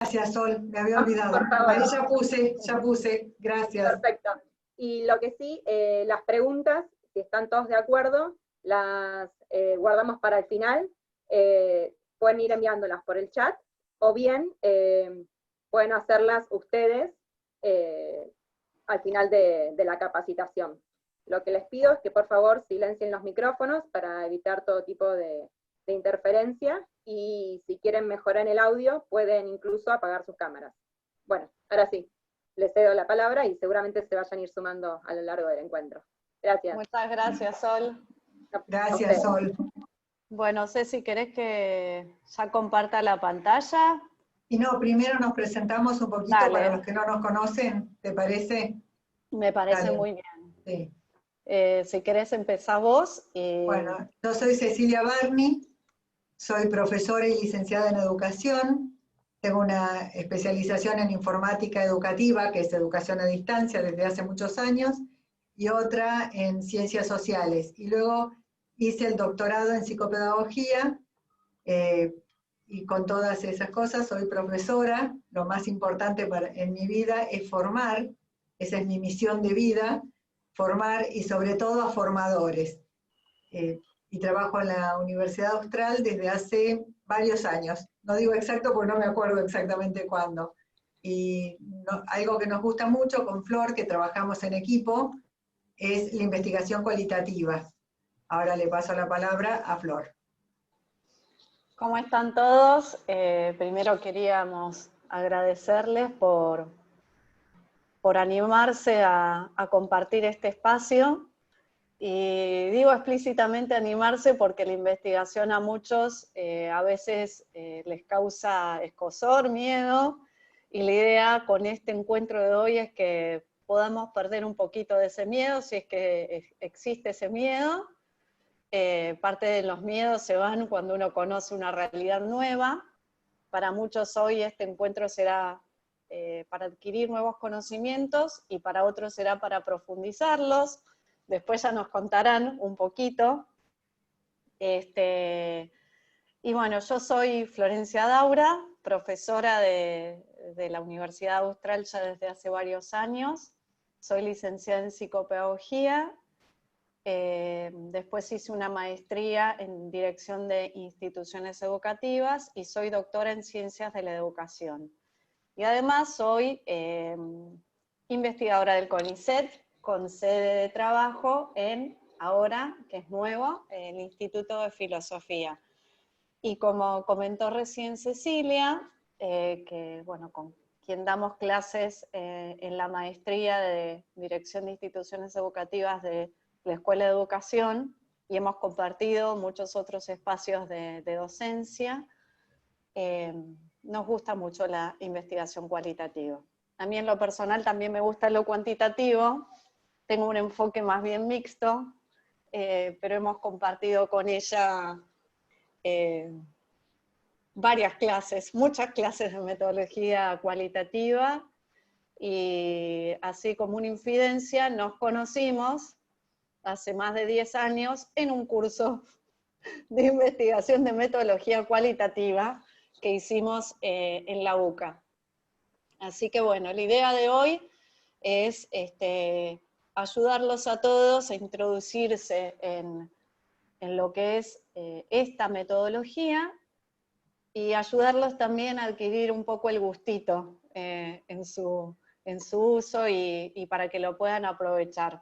Gracias, Sol, me había olvidado. Por favor. Ahí ya puse, gracias. Perfecto. Y lo que sí, las preguntas, si están todos de acuerdo, las guardamos para el final. Pueden ir enviándolas por el chat, o bien pueden hacerlas ustedes al final de la capacitación. Lo que les pido es que por favor silencien los micrófonos para evitar todo tipo de interferencia, y si quieren mejorar el audio, pueden incluso apagar sus cámaras. Bueno, ahora sí, les cedo la palabra y seguramente se vayan a ir sumando a lo largo del encuentro. Gracias. Muchas gracias, Sol. Gracias, Sol. Bueno, Ceci, ¿querés que ya comparta la pantalla? Y no, primero nos presentamos un poquito. Dale. Para los que no nos conocen, ¿te parece? Me parece Dale. muy bien. Sí. Si querés empezar vos. Bueno, yo soy Cecilia Barni, soy profesora y licenciada en educación, tengo una especialización en informática educativa, que es educación a distancia desde hace muchos años, y otra en ciencias sociales. Y luego hice el doctorado en psicopedagogía, y con todas esas cosas soy profesora. Lo más importante en mi vida es formar, esa es mi misión de vida, formar y sobre todo a formadores. Y trabajo en la Universidad Austral desde hace varios años. No digo exacto porque no me acuerdo exactamente cuándo. Y algo que nos gusta mucho con Flor, que trabajamos en equipo, es la investigación cualitativa. Ahora le paso la palabra a Flor. ¿Cómo están todos? Primero queríamos agradecerles por animarse a compartir este espacio. Y digo explícitamente animarse porque la investigación a muchos a veces les causa escozor, miedo, y la idea con este encuentro de hoy es que podamos perder un poquito de ese miedo, si es que existe ese miedo. Parte de los miedos se van cuando uno conoce una realidad nueva. Para muchos hoy este encuentro será para adquirir nuevos conocimientos, y para otros será para profundizarlos. Después ya nos contarán un poquito. Y bueno, yo soy Florencia Daura, profesora de la Universidad Austral ya desde hace varios años. Soy licenciada en psicopedagogía. Después hice una maestría en dirección de instituciones educativas y soy doctora en ciencias de la educación. Y además soy investigadora del CONICET, con sede de trabajo ahora, que es nuevo, el Instituto de Filosofía. Y como comentó recién Cecilia, que bueno, con quien damos clases en la maestría de Dirección de Instituciones Educativas de la Escuela de Educación, y hemos compartido muchos otros espacios de docencia, nos gusta mucho la investigación cualitativa. A mí en lo personal también me gusta lo cuantitativo, tengo un enfoque más bien mixto, pero hemos compartido con ella varias clases, muchas clases de metodología cualitativa, y así como una infidencia nos conocimos hace más de 10 años en un curso de investigación de metodología cualitativa que hicimos en la UCA. Así que bueno, la idea de hoy es ayudarlos a todos a introducirse en lo que es esta metodología, y ayudarlos también a adquirir un poco el gustito en su uso, y para que lo puedan aprovechar.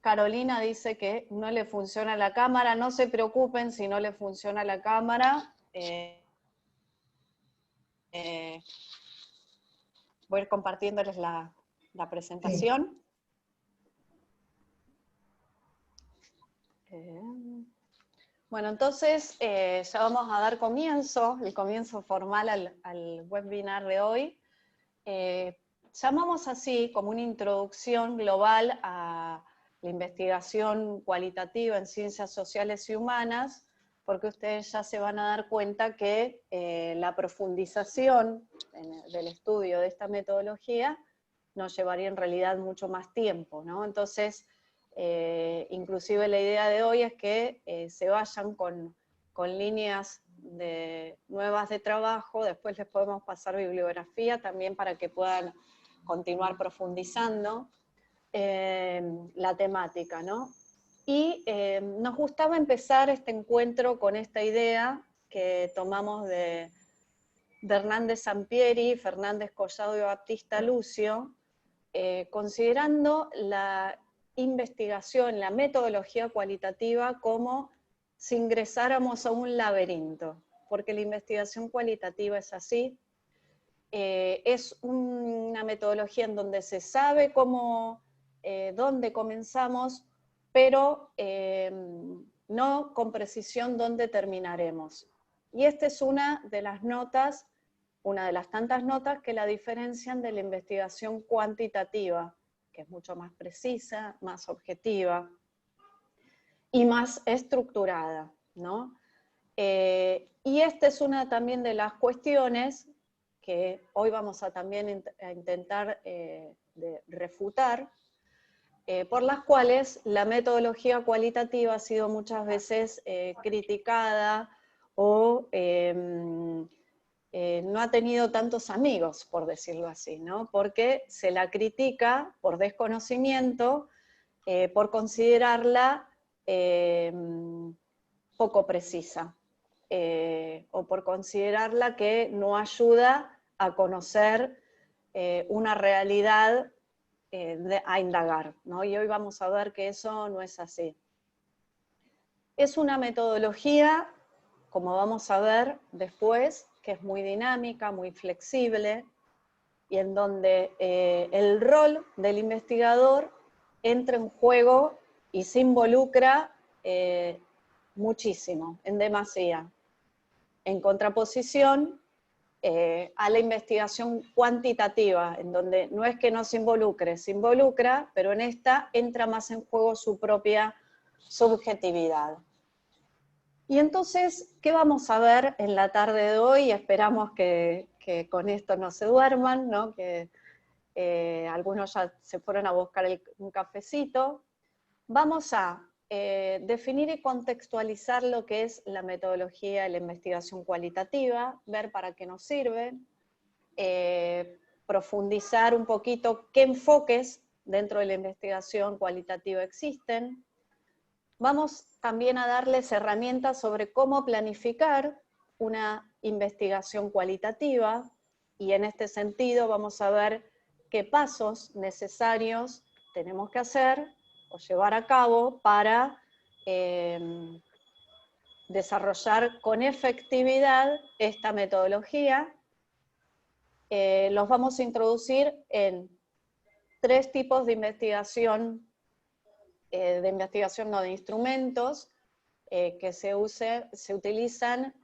Carolina dice que no le funciona la cámara. No se preocupen si no le funciona la cámara. Voy a ir compartiéndoles la presentación. Sí. Bueno, entonces ya vamos a dar el comienzo formal al webinar de hoy. Llamamos así como una introducción global a la investigación cualitativa en ciencias sociales y humanas, porque ustedes ya se van a dar cuenta que la profundización del estudio de esta metodología nos llevaría en realidad mucho más tiempo, ¿no? Entonces, inclusive la idea de hoy es que se vayan con líneas nuevas de trabajo, después les podemos pasar bibliografía también para que puedan continuar profundizando la temática, ¿no? Y nos gustaba empezar este encuentro con esta idea que tomamos de Hernández Sampieri, Fernández Collado y Baptista Lucio, considerando la investigación, la metodología cualitativa como si ingresáramos a un laberinto, porque la investigación cualitativa es así, es una metodología en donde se sabe dónde comenzamos, pero no con precisión dónde terminaremos. Y esta es una de las tantas notas que la diferencian de la investigación cuantitativa, que es mucho más precisa, más objetiva y más estructurada, ¿no? Y esta es una también de las cuestiones que hoy vamos a también a intentar de refutar, por las cuales la metodología cualitativa ha sido muchas veces criticada o no ha tenido tantos amigos, por decirlo así, ¿no? Porque se la critica por desconocimiento, por considerarla poco precisa, o por considerarla que no ayuda a conocer una realidad a indagar, ¿no? Y hoy vamos a ver que eso no es así. Es una metodología, como vamos a ver después, que es muy dinámica, muy flexible, y en donde el rol del investigador entra en juego y se involucra muchísimo, en demasía, en contraposición a la investigación cuantitativa, en donde no es que no se involucra, pero en esta entra más en juego su propia subjetividad. Y entonces, ¿qué vamos a ver en la tarde de hoy? Esperamos que con esto no se duerman, ¿no? Que algunos ya se fueron a buscar un cafecito. Vamos a definir y contextualizar lo que es la metodología de la investigación cualitativa, ver para qué nos sirve, profundizar un poquito qué enfoques dentro de la investigación cualitativa existen. Vamos también a darles herramientas sobre cómo planificar una investigación cualitativa, y en este sentido vamos a ver qué pasos necesarios tenemos que hacer o llevar a cabo para desarrollar con efectividad esta metodología. Los vamos a introducir en 3 tipos de investigación no de instrumentos que se utilizan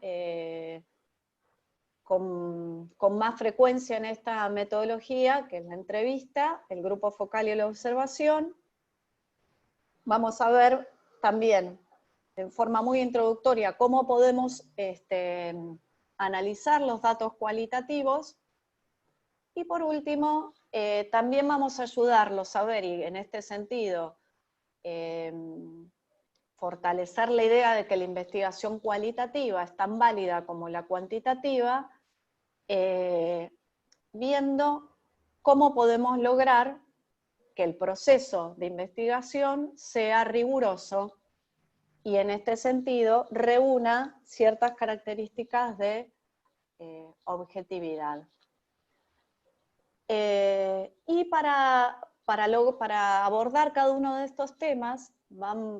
con más frecuencia en esta metodología, que es la entrevista, el grupo focal y la observación. Vamos a ver también, en forma muy introductoria, cómo podemos analizar los datos cualitativos. Y por último, también vamos a ayudarlos a ver, y en este sentido, fortalecer la idea de que la investigación cualitativa es tan válida como la cuantitativa, viendo cómo podemos lograr que el proceso de investigación sea riguroso y en este sentido reúna ciertas características de objetividad. Y para abordar cada uno de estos temas,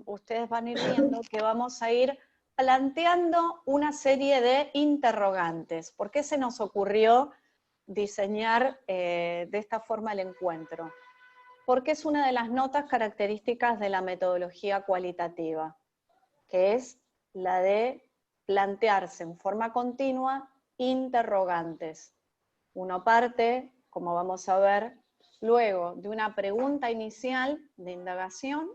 ustedes van a ir viendo que vamos a ir planteando una serie de interrogantes. ¿Por qué se nos ocurrió diseñar de esta forma el encuentro? Porque es una de las notas características de la metodología cualitativa, que es la de plantearse en forma continua interrogantes. Uno parte, como vamos a ver luego, de una pregunta inicial de indagación,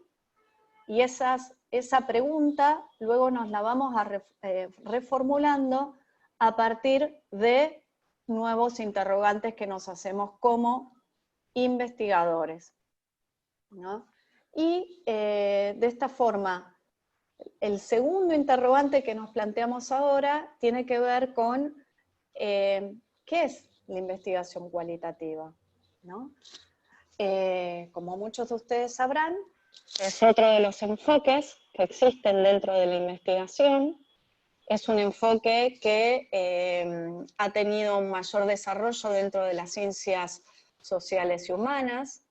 y esa pregunta luego nos la vamos a reformulando a partir de nuevos interrogantes que nos hacemos como investigadores, ¿no? Y de esta forma El segundo interrogante que nos planteamos ahora tiene que ver con ¿qué es la investigación cualitativa? ¿No? Como muchos de ustedes sabrán, es otro de los enfoques que existen dentro de la investigación. Es un enfoque que ha tenido un mayor desarrollo dentro de las ciencias sociales y humanas.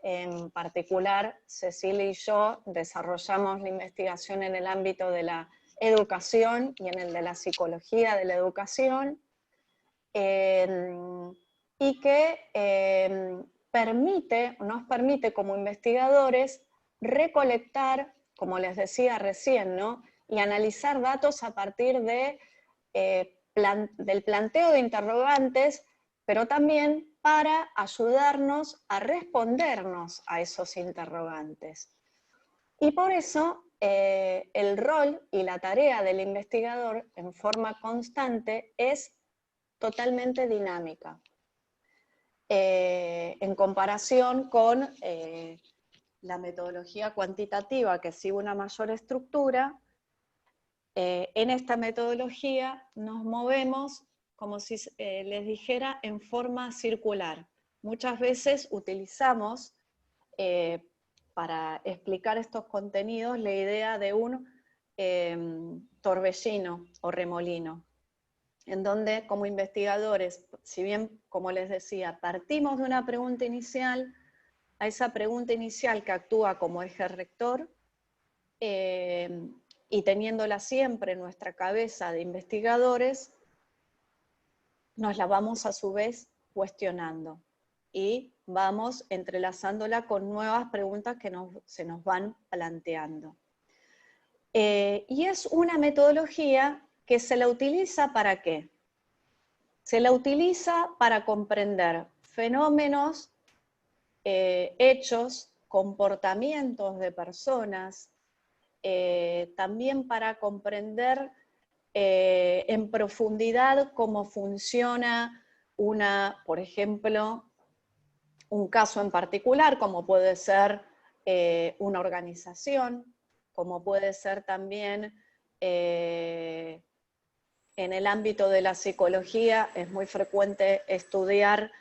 En particular, Cecilia y yo desarrollamos la investigación en el ámbito de la educación y en el de la psicología de la educación, y que nos permite como investigadores recolectar, como les decía recién, ¿no? Y analizar datos a partir de, del planteo de interrogantes, pero también para ayudarnos a respondernos a esos interrogantes. Y por eso el rol y la tarea del investigador en forma constante es totalmente dinámica, en comparación con la metodología cuantitativa, que sigue una mayor estructura. En esta metodología nos movemos, como si les dijera, en forma circular. Muchas veces utilizamos, para explicar estos contenidos, la idea de un torbellino o remolino, en donde como investigadores, si bien, como les decía, partimos de una pregunta inicial, a esa pregunta inicial que actúa como eje rector, y teniéndola siempre en nuestra cabeza de investigadores, nos la vamos a su vez cuestionando y vamos entrelazándola con nuevas preguntas que se nos van planteando. Y es una metodología que se la utiliza ¿para qué? Se la utiliza para comprender fenómenos, hechos, comportamientos de personas, también para comprender en profundidad cómo funciona por ejemplo, un caso en particular, como puede ser una organización, como puede ser también en el ámbito de la psicología, es muy frecuente estudiar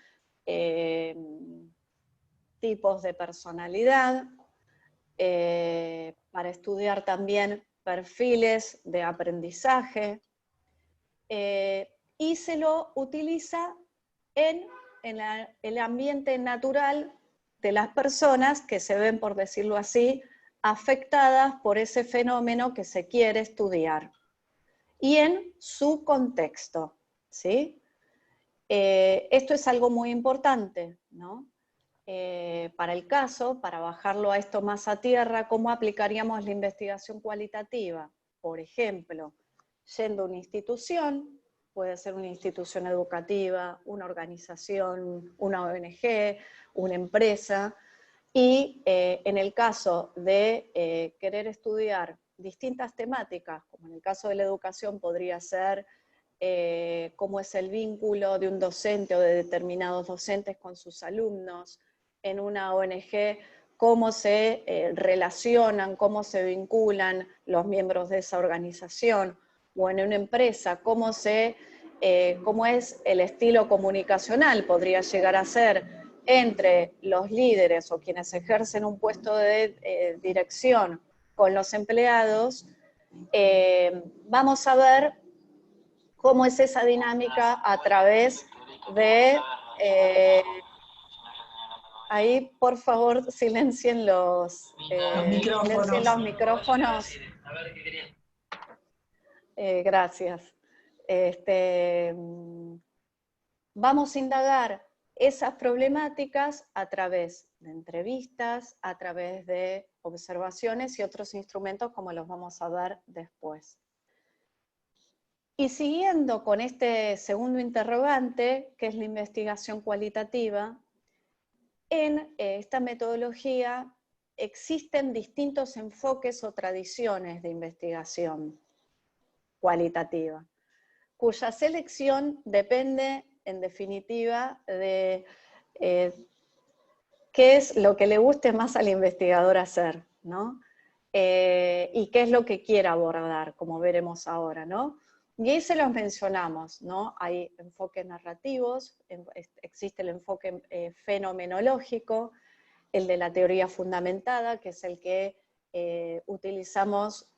tipos de personalidad, para estudiar también perfiles de aprendizaje, y se lo utiliza en el ambiente natural de las personas que se ven, por decirlo así, afectadas por ese fenómeno que se quiere estudiar, y en su contexto, ¿sí? Esto es algo muy importante, ¿no? Para el caso, para bajarlo a esto más a tierra, ¿cómo aplicaríamos la investigación cualitativa? Por ejemplo, yendo a una institución, puede ser una institución educativa, una organización, una ONG, una empresa, y en el caso de querer estudiar distintas temáticas, como en el caso de la educación podría ser cómo es el vínculo de un docente o de determinados docentes con sus alumnos, en una ONG, cómo se relacionan, cómo se vinculan los miembros de esa organización, o en una empresa, cómo es el estilo comunicacional, podría llegar a ser entre los líderes o quienes ejercen un puesto de dirección con los empleados. Vamos a ver cómo es esa dinámica a través de... ahí, por favor, silencien los micrófonos. Gracias. Vamos a indagar esas problemáticas a través de entrevistas, a través de observaciones y otros instrumentos como los vamos a ver después. Y siguiendo con este segundo interrogante, que es la investigación cualitativa, en esta metodología existen distintos enfoques o tradiciones de investigación cualitativa, cuya selección depende, en definitiva, de qué es lo que le guste más al investigador hacer, ¿no? y qué es lo que quiere abordar, como veremos ahora, ¿no? Y ahí se los mencionamos, ¿no? Hay enfoques narrativos, existe el enfoque fenomenológico, el de la teoría fundamentada, que es el que utilizamos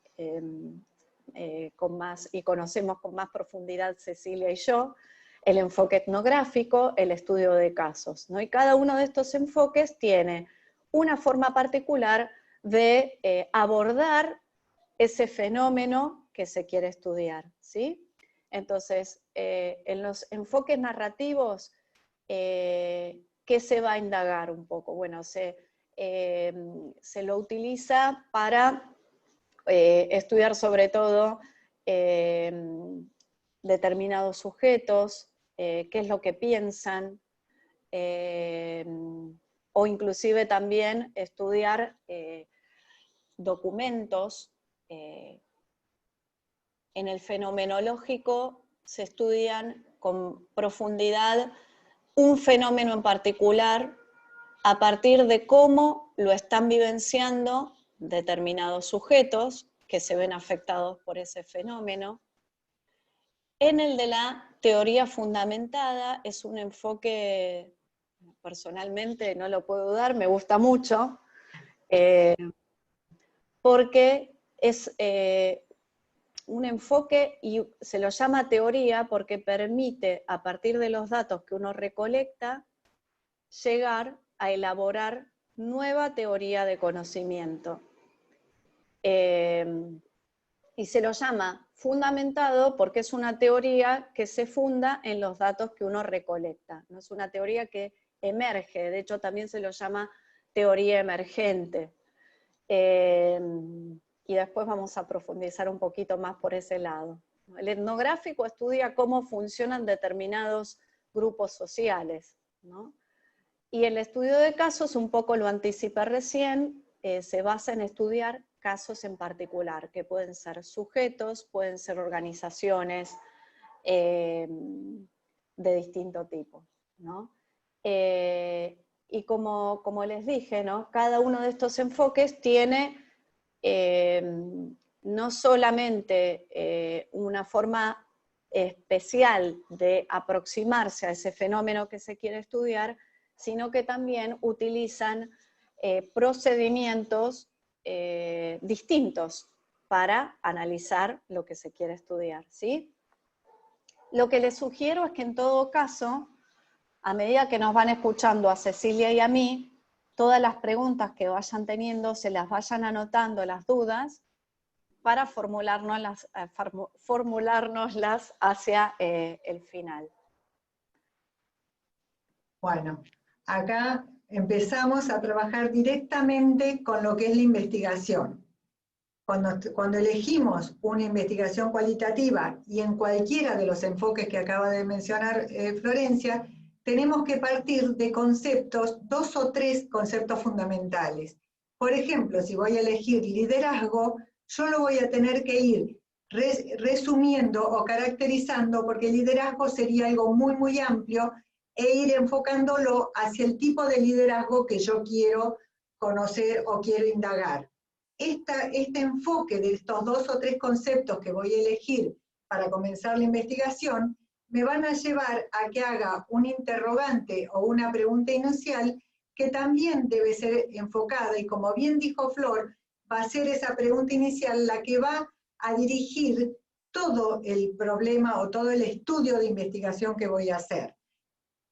con más, y conocemos con más profundidad Cecilia y yo, el enfoque etnográfico, el estudio de casos, ¿no? Y cada uno de estos enfoques tiene una forma particular de abordar ese fenómeno que se quiere estudiar, ¿sí? Entonces, en los enfoques narrativos, ¿qué se va a indagar un poco? Bueno, se lo utiliza para estudiar sobre todo determinados sujetos, qué es lo que piensan, o inclusive también estudiar documentos. En el fenomenológico se estudian con profundidad un fenómeno en particular a partir de cómo lo están vivenciando determinados sujetos que se ven afectados por ese fenómeno. En el de la teoría fundamentada es un enfoque, personalmente no lo puedo dudar, me gusta mucho, porque es un enfoque, y se lo llama teoría porque permite, a partir de los datos que uno recolecta, llegar a elaborar nueva teoría de conocimiento. Y se lo llama fundamentado porque es una teoría que se funda en los datos que uno recolecta. No es una teoría que emerge, de hecho también se lo llama teoría emergente. Y después vamos a profundizar un poquito más por ese lado. El etnográfico estudia cómo funcionan determinados grupos sociales, ¿no? Y el estudio de casos, un poco lo anticipé recién, se basa en estudiar casos en particular, que pueden ser sujetos, pueden ser organizaciones de distinto tipo, ¿no? Y como les dije, ¿no? Cada uno de estos enfoques tiene no solamente una forma especial de aproximarse a ese fenómeno que se quiere estudiar, sino que también utilizan procedimientos distintos para analizar lo que se quiere estudiar, ¿sí? Lo que les sugiero es que en todo caso, a medida que nos van escuchando a Cecilia y a mí, todas las preguntas que vayan teniendo se las vayan anotando, las dudas, para formulárnoslas hacia el final. Bueno, acá empezamos a trabajar directamente con lo que es la investigación. Cuando elegimos una investigación cualitativa y en cualquiera de los enfoques que acaba de mencionar Florencia, tenemos que partir de conceptos, 2 o 3 conceptos fundamentales. Por ejemplo, si voy a elegir liderazgo, yo lo voy a tener que ir resumiendo o caracterizando, porque el liderazgo sería algo muy, muy amplio, e ir enfocándolo hacia el tipo de liderazgo que yo quiero conocer o quiero indagar. Este enfoque de estos 2 o 3 conceptos que voy a elegir para comenzar la investigación me van a llevar a que haga un interrogante o una pregunta inicial que también debe ser enfocada, y como bien dijo Flor, va a ser esa pregunta inicial la que va a dirigir todo el problema o todo el estudio de investigación que voy a hacer.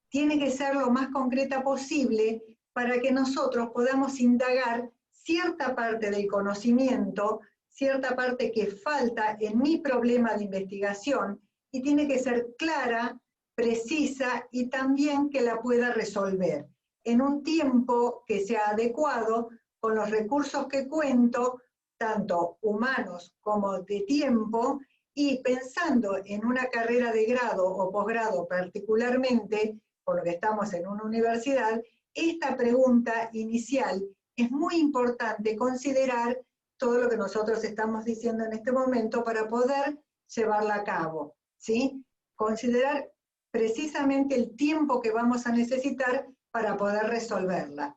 Tiene que ser lo más concreta posible para que nosotros podamos indagar cierta parte del conocimiento, cierta parte que falta en mi problema de investigación, y tiene que ser clara, precisa y también que la pueda resolver en un tiempo que sea adecuado con los recursos que cuento, tanto humanos como de tiempo, y pensando en una carrera de grado o posgrado particularmente, por lo que estamos en una universidad, esta pregunta inicial es muy importante considerar todo lo que nosotros estamos diciendo en este momento para poder llevarla a cabo, ¿sí? Considerar precisamente el tiempo que vamos a necesitar para poder resolverla.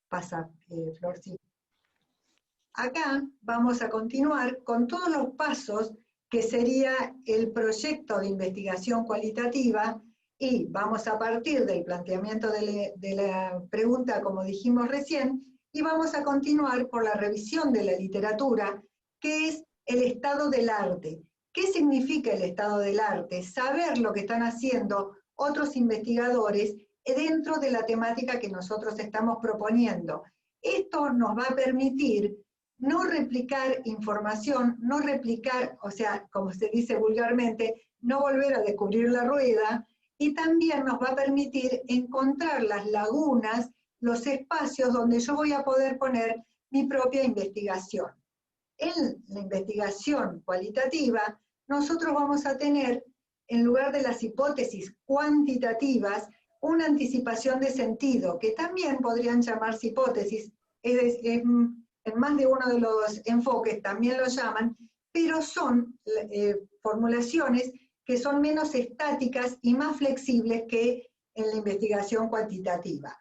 Pasa, Flor, sí. Acá vamos a continuar con todos los pasos que sería el proyecto de investigación cualitativa, y vamos a partir del planteamiento de la pregunta, como dijimos recién, y vamos a continuar por la revisión de la literatura, que es el estado del arte. ¿Qué significa el estado del arte? Saber lo que están haciendo otros investigadores dentro de la temática que nosotros estamos proponiendo. Esto nos va a permitir no replicar información, no replicar, o sea, como se dice vulgarmente, no volver a descubrir la rueda, y también nos va a permitir encontrar las lagunas, los espacios donde yo voy a poder poner mi propia investigación. En la investigación cualitativa, nosotros vamos a tener, en lugar de las hipótesis cuantitativas, una anticipación de sentido, que también podrían llamarse hipótesis, en más de uno de los enfoques también lo llaman, pero son formulaciones que son menos estáticas y más flexibles que en la investigación cuantitativa.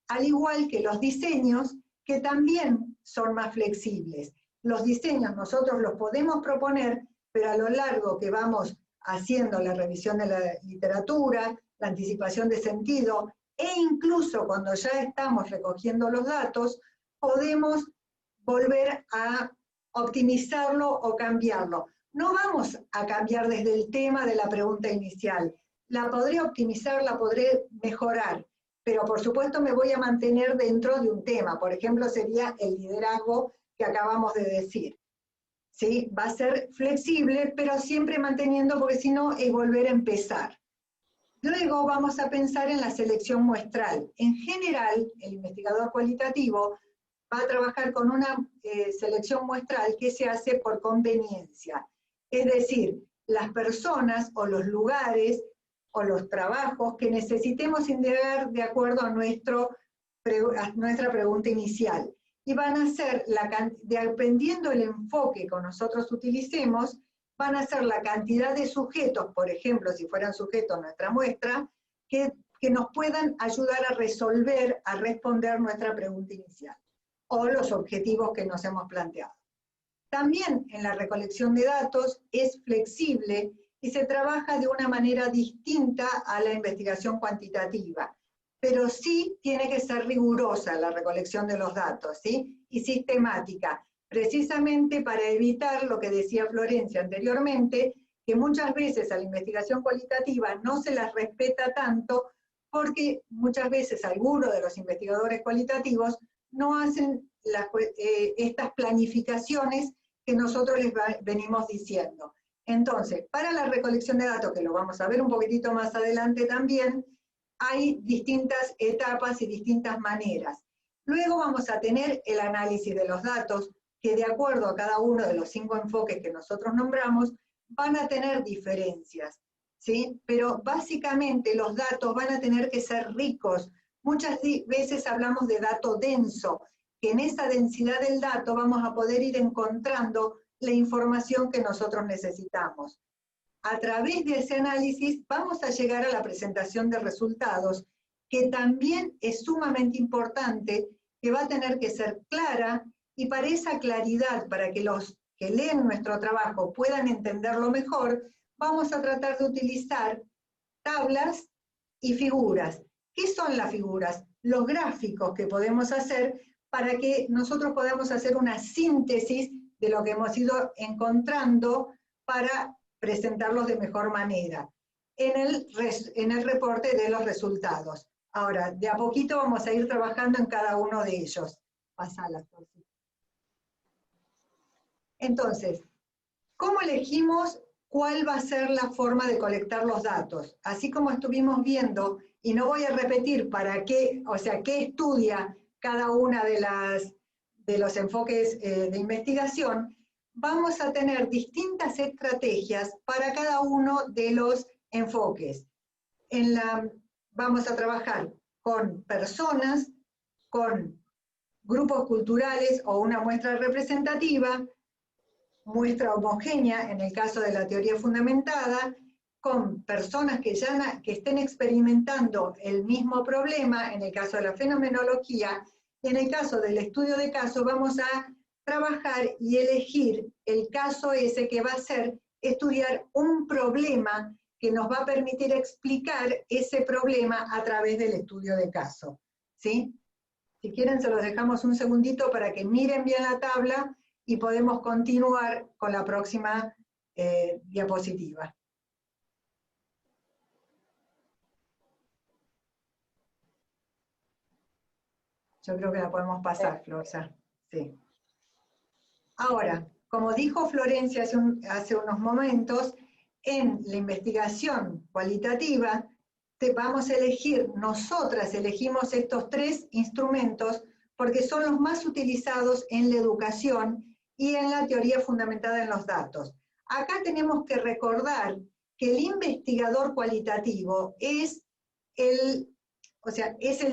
Al igual que los diseños, que también son más flexibles. Los diseños nosotros los podemos proponer, pero a lo largo que vamos haciendo la revisión de la literatura, la anticipación de sentido, e incluso cuando ya estamos recogiendo los datos, podemos volver a optimizarlo o cambiarlo. No vamos a cambiar desde el tema de la pregunta inicial. La podré optimizar, la podré mejorar, pero por supuesto me voy a mantener dentro de un tema. Por ejemplo, sería el liderazgo que acabamos de decir. ¿Sí? Va a ser flexible, pero siempre manteniendo, porque si no es volver a empezar. Luego vamos a pensar en la selección muestral. En general, el investigador cualitativo va a trabajar con una selección muestral que se hace por conveniencia. Es decir, las personas o los lugares o los trabajos que necesitemos indagar de acuerdo a nuestra pregunta inicial. Y van a ser, dependiendo del enfoque que nosotros utilicemos, van a ser la cantidad de sujetos, por ejemplo, si fueran sujetos nuestra muestra, que nos puedan ayudar a resolver, a responder nuestra pregunta inicial, o los objetivos que nos hemos planteado. También en la recolección de datos es flexible y se trabaja de una manera distinta a la investigación cuantitativa, pero sí tiene que ser rigurosa la recolección de los datos, ¿sí? Y sistemática, precisamente para evitar lo que decía Florencia anteriormente, que muchas veces a la investigación cualitativa no se las respeta tanto, porque muchas veces algunos de los investigadores cualitativos no hacen estas planificaciones que nosotros les venimos diciendo. Entonces, para la recolección de datos, que lo vamos a ver un poquitito más adelante también, hay distintas etapas y distintas maneras. Luego vamos a tener el análisis de los datos, que de acuerdo a cada uno de los 5 enfoques que nosotros nombramos, van a tener diferencias, ¿sí? Pero básicamente los datos van a tener que ser ricos. Muchas veces hablamos de dato denso, que en esa densidad del dato vamos a poder ir encontrando la información que nosotros necesitamos. A través de ese análisis vamos a llegar a la presentación de resultados, que también es sumamente importante, que va a tener que ser clara, y para esa claridad, para que los que leen nuestro trabajo puedan entenderlo mejor, vamos a tratar de utilizar tablas y figuras. ¿Qué son las figuras? Los gráficos que podemos hacer para que nosotros podamos hacer una síntesis de lo que hemos ido encontrando para presentarlos de mejor manera en el reporte de los resultados. Ahora, de a poquito vamos a ir trabajando en cada uno de ellos. Pasala, Torci. Entonces, ¿cómo elegimos cuál va a ser la forma de colectar los datos? Así como estuvimos viendo, y no voy a repetir para qué, o sea, qué estudia cada una de los enfoques de investigación, vamos a tener distintas estrategias para cada uno de los enfoques. Vamos a trabajar con personas, con grupos culturales o una muestra representativa, muestra homogénea en el caso de la teoría fundamentada, con personas que estén experimentando el mismo problema en el caso de la fenomenología, y en el caso del estudio de caso vamos a trabajar y elegir el caso ese que va a ser estudiar un problema que nos va a permitir explicar ese problema a través del estudio de caso, ¿sí? Si quieren se los dejamos un segundito para que miren bien la tabla y podemos continuar con la próxima diapositiva. Yo creo que la podemos pasar, Flor, ya. Sí. Ahora, como dijo Florencia hace unos momentos, en la investigación cualitativa vamos a elegir, nosotras elegimos estos 3 instrumentos porque son los más utilizados en la educación y en la teoría fundamentada en los datos. Acá tenemos que recordar que el investigador cualitativo es el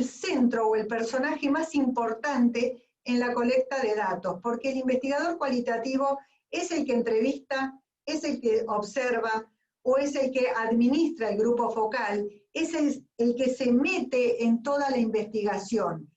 centro o el personaje más importante en la colecta de datos, porque el investigador cualitativo es el que entrevista, es el que observa, o es el que administra el grupo focal, es el que se mete en toda la investigación.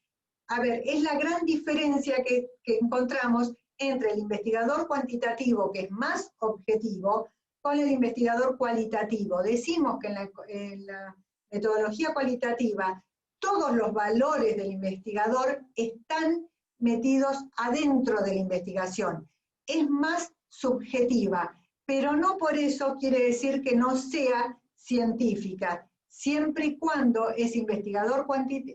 A ver, es la gran diferencia que encontramos entre el investigador cuantitativo, que es más objetivo, con el investigador cualitativo. Decimos que en la metodología cualitativa todos los valores del investigador están metidos adentro de la investigación. Es más subjetiva, pero no por eso quiere decir que no sea científica, siempre y cuando ese investigador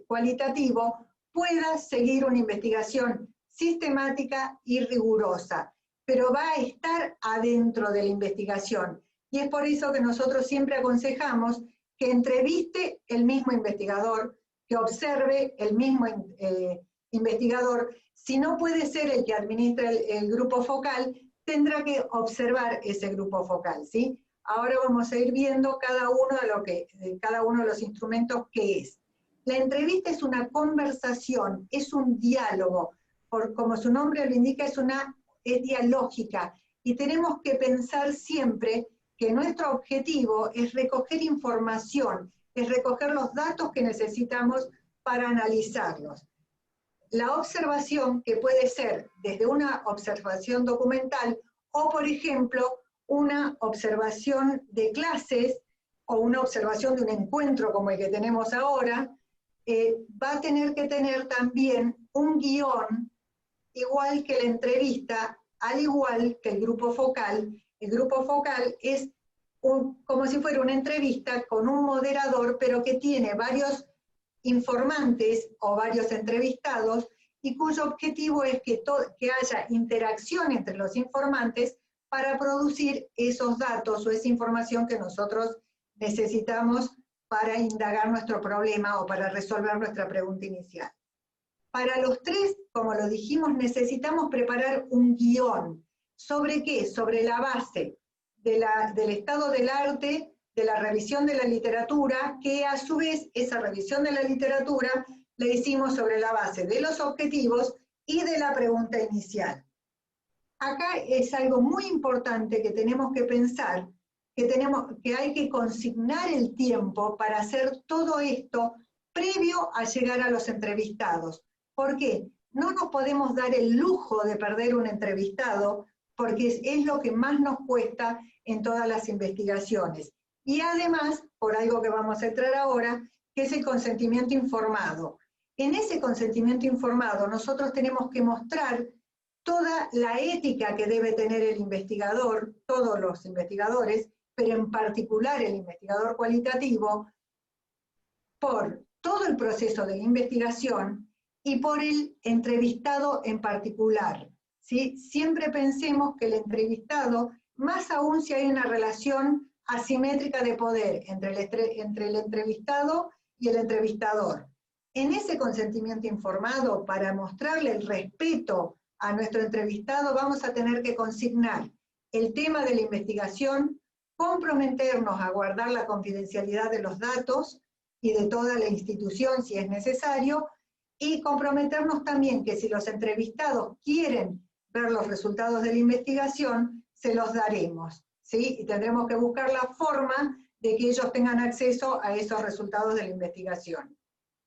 cualitativo pueda seguir una investigación sistemática y rigurosa, pero va a estar adentro de la investigación. Y es por eso que nosotros siempre aconsejamos que entreviste el mismo investigador, que observe el mismo investigador. Si no puede ser el que administra el grupo focal, tendrá que observar ese grupo focal, ¿sí? Ahora vamos a ir viendo cada uno de los instrumentos que es. La entrevista es una conversación, es un diálogo, como su nombre lo indica, es dialógica, y tenemos que pensar siempre que nuestro objetivo es recoger información, es recoger los datos que necesitamos para analizarlos. La observación, que puede ser desde una observación documental o, por ejemplo, una observación de clases o una observación de un encuentro como el que tenemos ahora, va a tener que tener también un guión, igual que la entrevista, al igual que el grupo focal. El grupo focal es como si fuera una entrevista con un moderador, pero que tiene varios informantes o varios entrevistados, y cuyo objetivo es que haya interacción entre los informantes para producir esos datos o esa información que nosotros necesitamos para indagar nuestro problema o para resolver nuestra pregunta inicial. Para los 3, como lo dijimos, necesitamos preparar un guión. ¿Sobre qué? Sobre la base del estado del arte, de la revisión de la literatura, que a su vez esa revisión de la literatura la hicimos sobre la base de los objetivos y de la pregunta inicial. Acá es algo muy importante que tenemos que pensar, que hay que consignar el tiempo para hacer todo esto previo a llegar a los entrevistados. ¿Por qué? No nos podemos dar el lujo de perder un entrevistado, porque es lo que más nos cuesta en todas las investigaciones. Y además, por algo que vamos a entrar ahora, que es el consentimiento informado. En ese consentimiento informado nosotros tenemos que mostrar toda la ética que debe tener el investigador, todos los investigadores, pero en particular el investigador cualitativo, por todo el proceso de la investigación y por el entrevistado en particular, ¿sí? Siempre pensemos que el entrevistado, más aún si hay una relación asimétrica de poder entre el entrevistado y el entrevistador. En ese consentimiento informado, para mostrarle el respeto a nuestro entrevistado, vamos a tener que consignar el tema de la investigación, comprometernos a guardar la confidencialidad de los datos y de toda la institución si es necesario, y comprometernos también que si los entrevistados quieren ver los resultados de la investigación, se los daremos, ¿sí? Y tendremos que buscar la forma de que ellos tengan acceso a esos resultados de la investigación.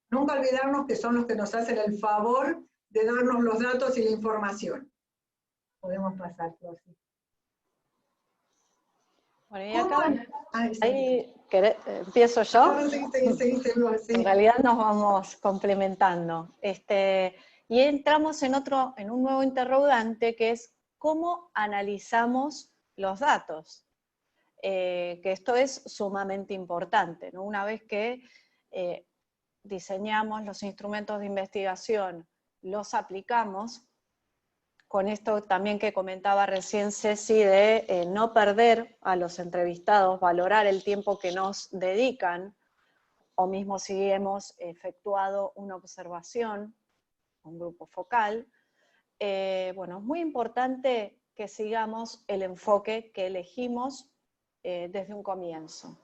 Nunca olvidarnos que son los que nos hacen el favor de darnos los datos y la información. Podemos pasar, Rosy. Bueno, y acá Sí. ahí, ¿empiezo yo? No, sí, sí. En realidad nos vamos complementando. Y entramos en un nuevo interrogante, que es cómo analizamos los datos. Que esto es sumamente importante, ¿no? Una vez que diseñamos los instrumentos de investigación, los aplicamos, con esto también que comentaba recién Ceci, de no perder a los entrevistados, valorar el tiempo que nos dedican, o mismo si hemos efectuado una observación, un grupo focal. Bueno, es muy importante que sigamos el enfoque que elegimos desde un comienzo.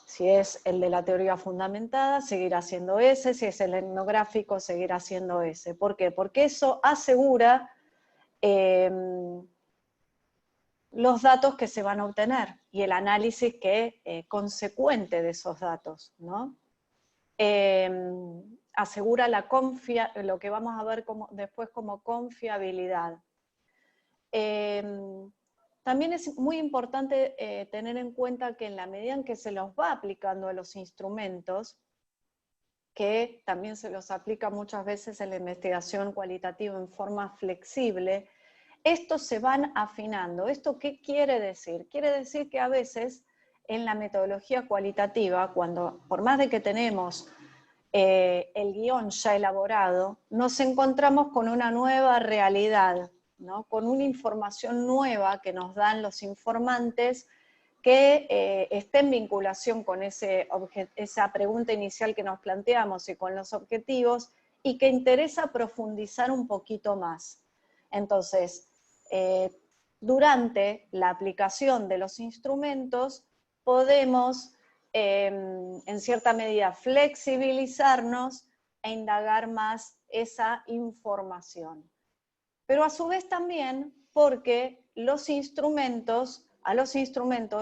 Si es el de la teoría fundamentada, seguirá siendo ese; si es el etnográfico, seguirá siendo ese. ¿Por qué? Porque eso asegura los datos que se van a obtener y el análisis consecuente de esos datos, ¿no? Asegura lo que vamos a ver después como confiabilidad. También es muy importante tener en cuenta que en la medida en que se los va aplicando a los instrumentos, que también se los aplica muchas veces en la investigación cualitativa en forma flexible, estos se van afinando. ¿Esto qué quiere decir? Quiere decir que a veces en la metodología cualitativa, por más de que tenemos el guión ya elaborado, nos encontramos con una nueva realidad, ¿no? Con una información nueva que nos dan los informantes que esté en vinculación con esa pregunta inicial que nos planteamos y con los objetivos, y que interesa profundizar un poquito más. Entonces, durante la aplicación de los instrumentos podemos en cierta medida flexibilizarnos e indagar más esa información. Pero a su vez también porque a los instrumentos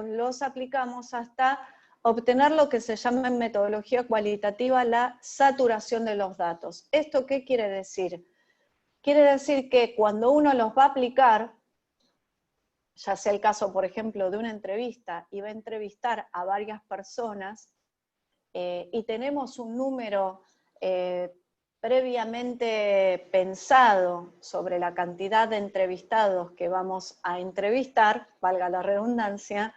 los aplicamos hasta obtener lo que se llama en metodología cualitativa la saturación de los datos. ¿Esto qué quiere decir? Quiere decir que cuando uno los va a aplicar, ya sea el caso, por ejemplo, de una entrevista, y va a entrevistar a varias personas, y tenemos un número previamente pensado sobre la cantidad de entrevistados que vamos a entrevistar, valga la redundancia,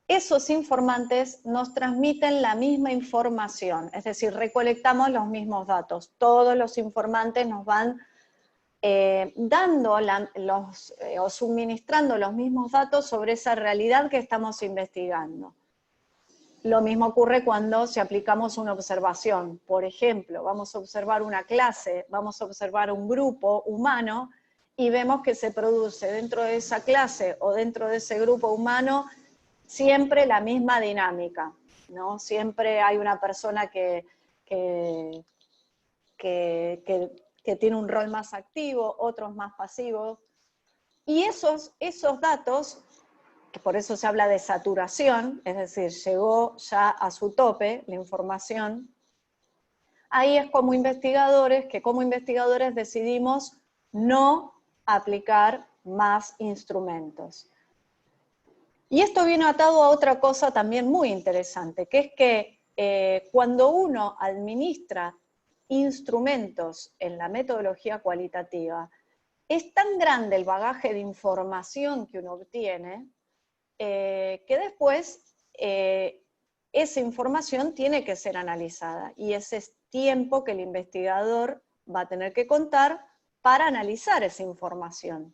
esos informantes nos transmiten la misma información, es decir, recolectamos los mismos datos. Todos los informantes nos van dando o suministrando los mismos datos sobre esa realidad que estamos investigando. Lo mismo ocurre cuando si aplicamos una observación. Por ejemplo, vamos a observar una clase, vamos a observar un grupo humano, y vemos que se produce dentro de esa clase o dentro de ese grupo humano siempre la misma dinámica, ¿no? Siempre hay una persona que tiene un rol más activo, otros más pasivos, y esos datos, que por eso se habla de saturación, es decir, llegó ya a su tope la información, ahí es como investigadores decidimos no aplicar más instrumentos. Y esto viene atado a otra cosa también muy interesante, que es que cuando uno administra instrumentos en la metodología cualitativa, es tan grande el bagaje de información que uno obtiene, que después esa información tiene que ser analizada, y ese es tiempo que el investigador va a tener que contar para analizar esa información.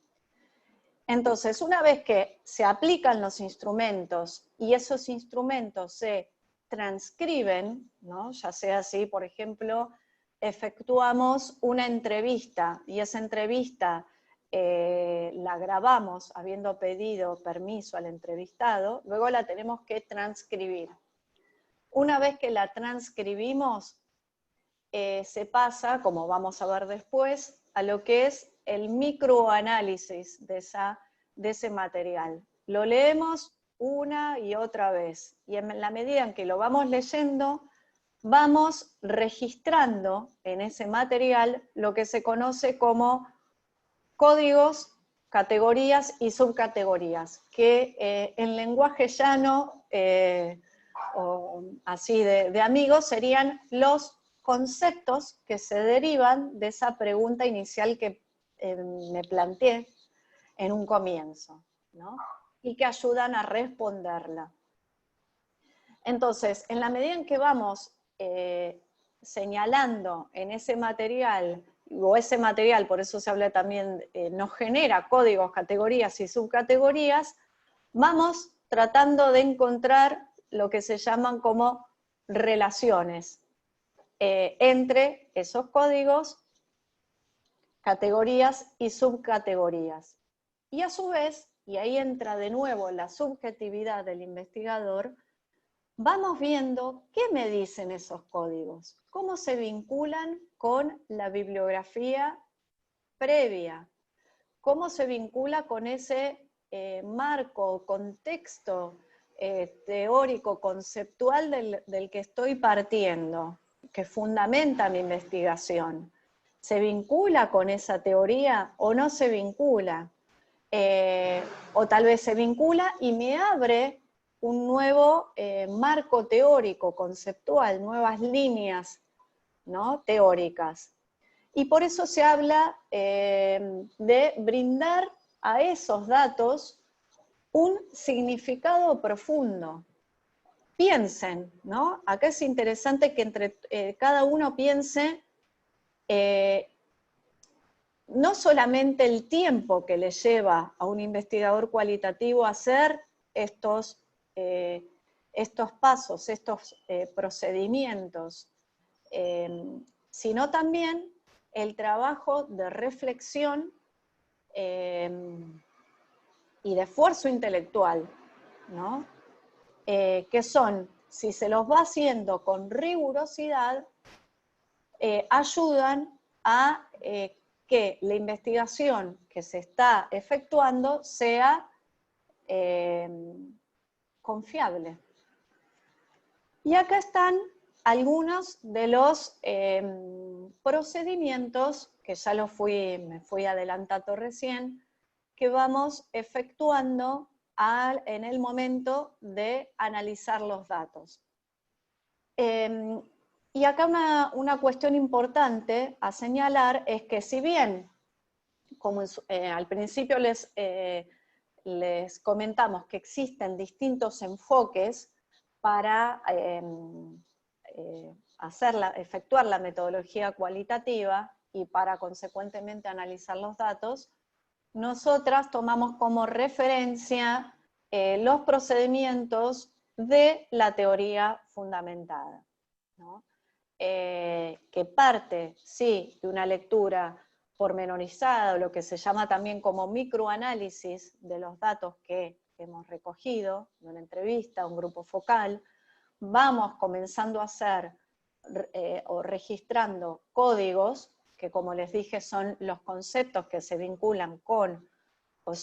Entonces, una vez que se aplican los instrumentos y esos instrumentos se transcriben, ¿no? Ya sea si, por ejemplo, efectuamos una entrevista y esa entrevista la grabamos habiendo pedido permiso al entrevistado, luego la tenemos que transcribir. Una vez que la transcribimos, se pasa, como vamos a ver después, a lo que es el microanálisis de ese material. Lo leemos una y otra vez, y en la medida en que lo vamos leyendo, vamos registrando en ese material lo que se conoce como códigos categorías y subcategorías, que en lenguaje llano, o así de amigos, serían los conceptos que se derivan de esa pregunta inicial que me planteé en un comienzo, ¿no? Y que ayudan a responderla. Entonces, en la medida en que vamos señalando en ese material, o ese material, por eso se habla también, nos genera códigos, categorías y subcategorías, vamos tratando de encontrar lo que se llaman como relaciones entre esos códigos, categorías y subcategorías. Y a su vez, y ahí entra de nuevo la subjetividad del investigador, vamos viendo qué me dicen esos códigos, cómo se vinculan con la bibliografía previa, cómo se vincula con ese marco, contexto teórico, conceptual del que estoy partiendo, que fundamenta mi investigación. ¿Se vincula con esa teoría o no se vincula? O tal vez se vincula y me abre un nuevo marco teórico, conceptual, nuevas líneas, ¿no?, teóricas. Y por eso se habla de brindar a esos datos un significado profundo. Piensen, ¿no? Acá es interesante que entre cada uno piense no solamente el tiempo que le lleva a un investigador cualitativo a hacer estos pasos, estos procedimientos, sino también el trabajo de reflexión y de esfuerzo intelectual, ¿no? Que son, si se los va haciendo con rigurosidad, ayudan a que la investigación que se está efectuando sea confiable. Y acá están algunos de los procedimientos, que ya me fui adelantando recién, que vamos efectuando en el momento de analizar los datos. Y acá una cuestión importante a señalar es que si bien, como al principio les comentamos que existen distintos enfoques para efectuar la metodología cualitativa y para consecuentemente analizar los datos, nosotras tomamos como referencia los procedimientos de la teoría fundamentada, ¿no? Que parte, sí, de una lectura pormenorizada, o lo que se llama también como microanálisis de los datos que hemos recogido en una entrevista, un grupo focal. Vamos comenzando a hacer o registrando códigos, que como les dije son los conceptos que se vinculan con, o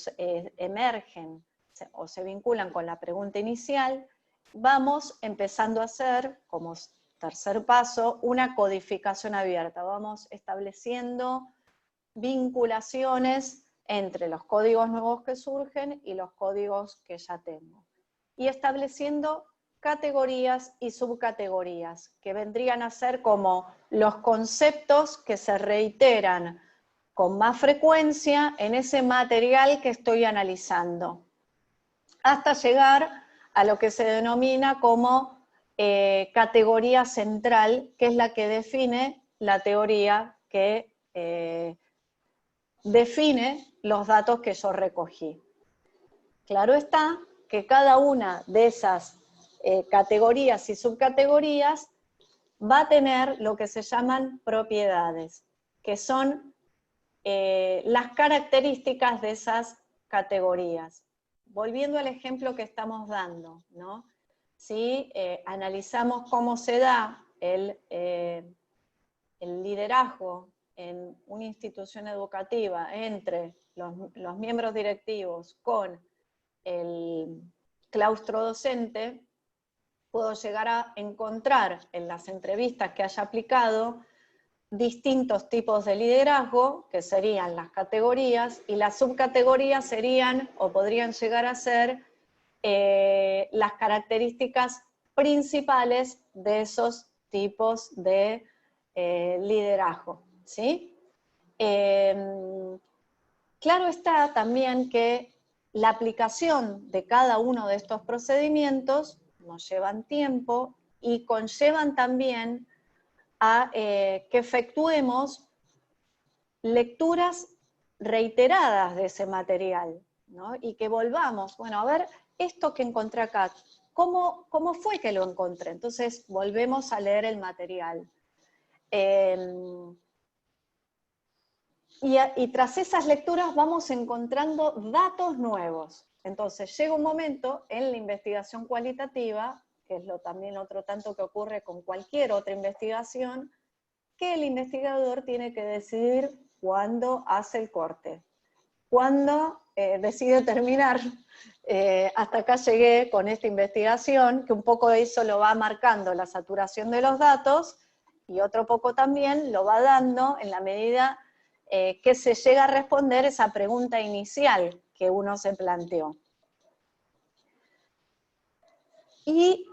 emergen, o se vinculan con la pregunta inicial. Vamos empezando a hacer, como tercer paso, una codificación abierta. Vamos estableciendo vinculaciones entre los códigos nuevos que surgen y los códigos que ya tengo. Y estableciendo categorías y subcategorías, que vendrían a ser como los conceptos que se reiteran con más frecuencia en ese material que estoy analizando, hasta llegar a lo que se denomina como categoría central, que es la que define la teoría que define los datos que yo recogí. Claro está que cada una de esas categorías y subcategorías va a tener lo que se llaman propiedades, que son las características de esas categorías. Volviendo al ejemplo que estamos dando, ¿no? Si analizamos cómo se da el liderazgo en una institución educativa entre los miembros directivos con el claustro docente, puedo llegar a encontrar en las entrevistas que haya aplicado distintos tipos de liderazgo, que serían las categorías, y las subcategorías serían, o podrían llegar a ser, las características principales de esos tipos de liderazgo, ¿sí? Claro está también que la aplicación de cada uno de estos procedimientos nos llevan tiempo y conllevan también a que efectuemos lecturas reiteradas de ese material, ¿no? Y que volvamos, bueno, a ver, esto que encontré acá, ¿cómo fue que lo encontré? Entonces volvemos a leer el material. Y tras esas lecturas vamos encontrando datos nuevos. Entonces llega un momento en la investigación cualitativa, que es también otro tanto que ocurre con cualquier otra investigación, que el investigador tiene que decidir cuándo hace el corte, cuándo decide terminar. Hasta acá llegué con esta investigación, que un poco eso lo va marcando la saturación de los datos, y otro poco también lo va dando en la medida que se llega a responder esa pregunta inicial que uno se planteó. Y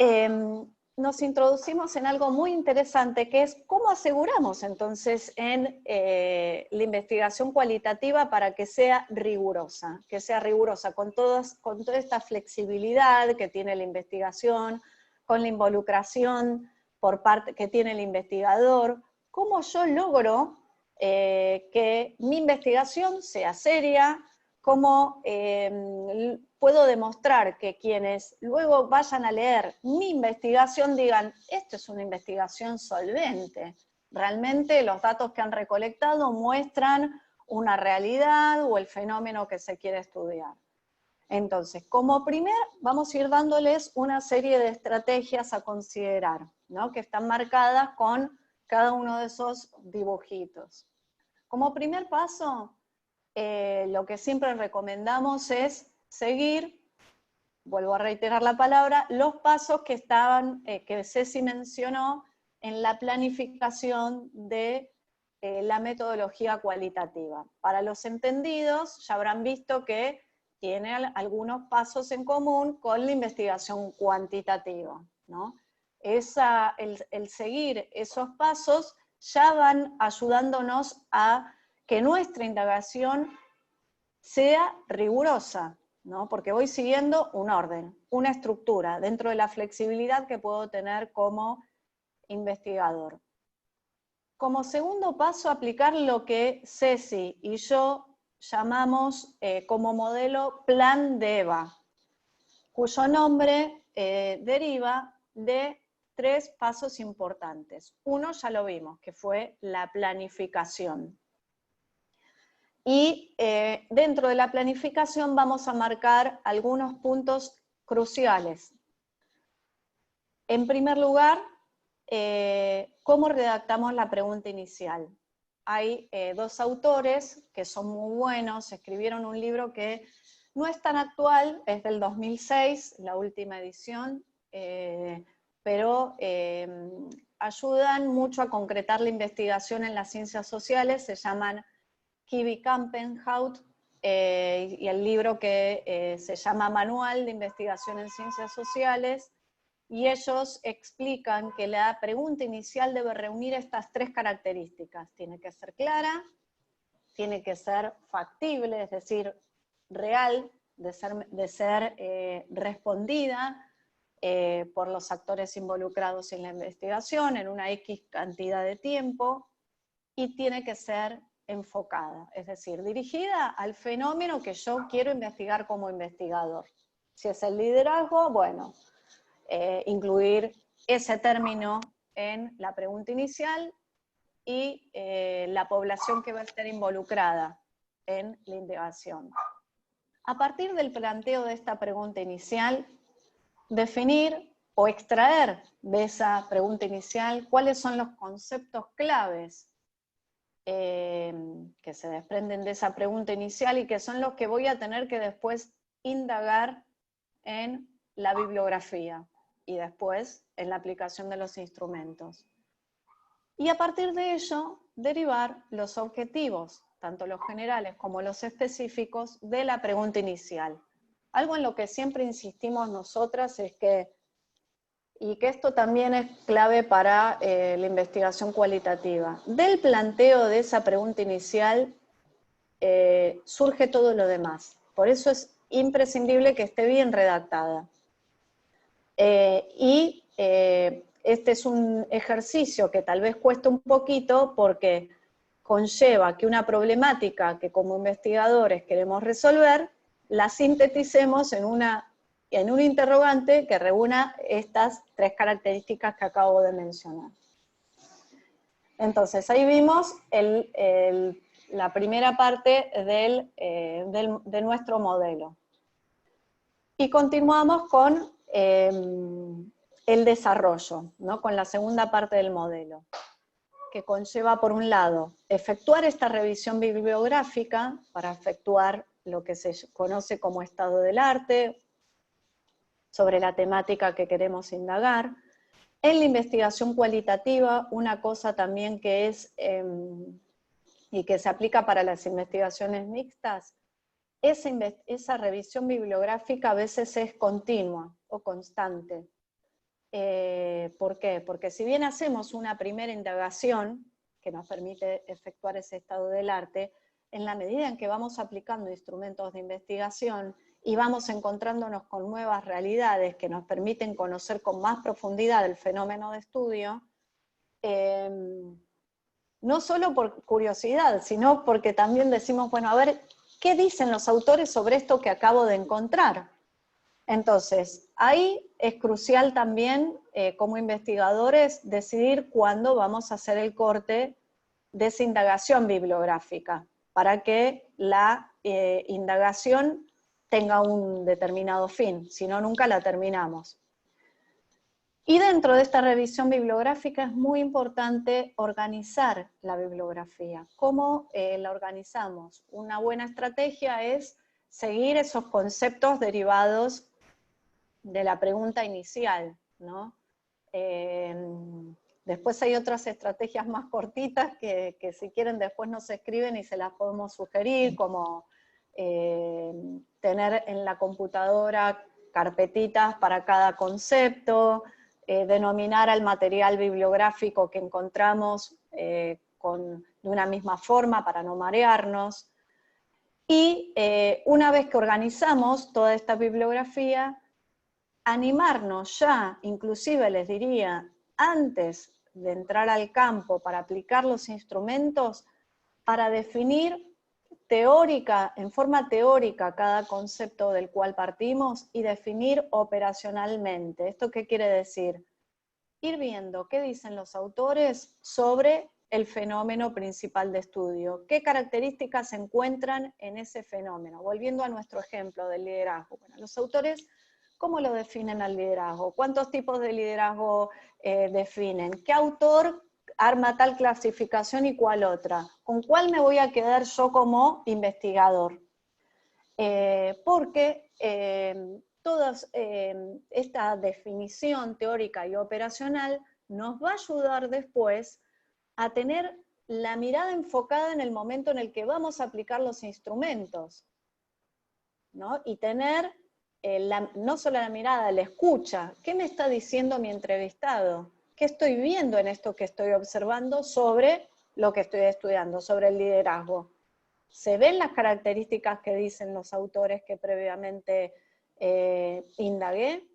nos introducimos en algo muy interesante, que es cómo aseguramos entonces en la investigación cualitativa para que sea rigurosa con toda esta flexibilidad que tiene la investigación, con la involucración por parte que tiene el investigador. ¿Cómo yo logro que mi investigación sea seria? ¿Cómo puedo demostrar que quienes luego vayan a leer mi investigación digan, esto es una investigación solvente? Realmente los datos que han recolectado muestran una realidad o el fenómeno que se quiere estudiar. Entonces, como primer, vamos a ir dándoles una serie de estrategias a considerar, ¿no? Que están marcadas con cada uno de esos dibujitos. Como primer paso, lo que siempre recomendamos es seguir, vuelvo a reiterar la palabra, los pasos que que Ceci mencionó en la planificación de la metodología cualitativa. Para los entendidos, ya habrán visto que tiene algunos pasos en común con la investigación cuantitativa, ¿no? El seguir esos pasos ya van ayudándonos a que nuestra indagación sea rigurosa, ¿no? Porque voy siguiendo un orden, una estructura, dentro de la flexibilidad que puedo tener como investigador. Como segundo paso, aplicar lo que Ceci y yo llamamos como modelo Plan de EVA, cuyo nombre deriva de 3 pasos importantes. Uno ya lo vimos, que fue la planificación. Y dentro de la planificación vamos a marcar algunos puntos cruciales. En primer lugar, ¿cómo redactamos la pregunta inicial? Hay 2 autores que son muy buenos, escribieron un libro que no es tan actual, es del 2006, la última edición, pero ayudan mucho a concretar la investigación en las ciencias sociales, se llaman Kivi-Kampenhout, y el libro que se llama Manual de Investigación en Ciencias Sociales, y ellos explican que la pregunta inicial debe reunir estas 3 características. Tiene que ser clara, tiene que ser factible, es decir, real, de ser respondida por los actores involucrados en la investigación en una X cantidad de tiempo, y tiene que ser enfocada, es decir, dirigida al fenómeno que yo quiero investigar como investigador. Si es el liderazgo, bueno, incluir ese término en la pregunta inicial y la población que va a estar involucrada en la indagación. A partir del planteo de esta pregunta inicial, definir o extraer de esa pregunta inicial cuáles son los conceptos claves que se desprenden de esa pregunta inicial y que son los que voy a tener que después indagar en la bibliografía y después en la aplicación de los instrumentos. y a partir de ello derivar los objetivos, tanto los generales como los específicos, de la pregunta inicial. Algo en lo que siempre insistimos nosotras es que, y que esto también es clave para la investigación cualitativa, del planteo de esa pregunta inicial surge todo lo demás. Por eso es imprescindible que esté bien redactada. Este es un ejercicio que tal vez cuesta un poquito porque conlleva que una problemática que como investigadores queremos resolver, la sinteticemos en un interrogante que reúna estas 3 características que acabo de mencionar. Entonces, ahí vimos la primera parte de nuestro modelo. Y continuamos con el desarrollo, ¿no? Con la segunda parte del modelo, que conlleva, por un lado, efectuar esta revisión bibliográfica para efectuar lo que se conoce como estado del arte, sobre la temática que queremos indagar. En la investigación cualitativa, una cosa también que es, y que se aplica para las investigaciones mixtas, esa revisión bibliográfica a veces es continua o constante. ¿Por qué? Porque si bien hacemos una primera indagación, que nos permite efectuar ese estado del arte, en la medida en que vamos aplicando instrumentos de investigación y vamos encontrándonos con nuevas realidades que nos permiten conocer con más profundidad el fenómeno de estudio, no solo por curiosidad, sino porque también decimos, bueno, a ver, ¿qué dicen los autores sobre esto que acabo de encontrar? Entonces, ahí es crucial también, como investigadores, decidir cuándo vamos a hacer el corte de esa indagación bibliográfica, para que la indagación tenga un determinado fin, si no, nunca la terminamos. Y dentro de esta revisión bibliográfica es muy importante organizar la bibliografía. ¿Cómo la organizamos? Una buena estrategia es seguir esos conceptos derivados de la pregunta inicial, ¿no? Después hay otras estrategias más cortitas que si quieren después nos escriben y se las podemos sugerir, como tener en la computadora carpetitas para cada concepto, denominar al material bibliográfico que encontramos de una misma forma para no marearnos. Y una vez que organizamos toda esta bibliografía, animarnos ya, inclusive les diría, antes de entrar al campo para aplicar los instrumentos, para definir en forma teórica cada concepto del cual partimos y definir operacionalmente. ¿Esto qué quiere decir? Ir viendo qué dicen los autores sobre el fenómeno principal de estudio, qué características se encuentran en ese fenómeno. Volviendo a nuestro ejemplo del liderazgo. Bueno, los autores, ¿cómo lo definen al liderazgo? ¿Cuántos tipos de liderazgo definen? ¿Qué autor arma tal clasificación y cuál otra? ¿Con cuál me voy a quedar yo como investigador? Porque toda esta definición teórica y operacional nos va a ayudar después a tener la mirada enfocada en el momento en el que vamos a aplicar los instrumentos, ¿no? Y tener no solo la mirada, la escucha. ¿Qué me está diciendo mi entrevistado? ¿Qué estoy viendo en esto que estoy observando sobre lo que estoy estudiando, sobre el liderazgo? ¿Se ven las características que dicen los autores que previamente indagué?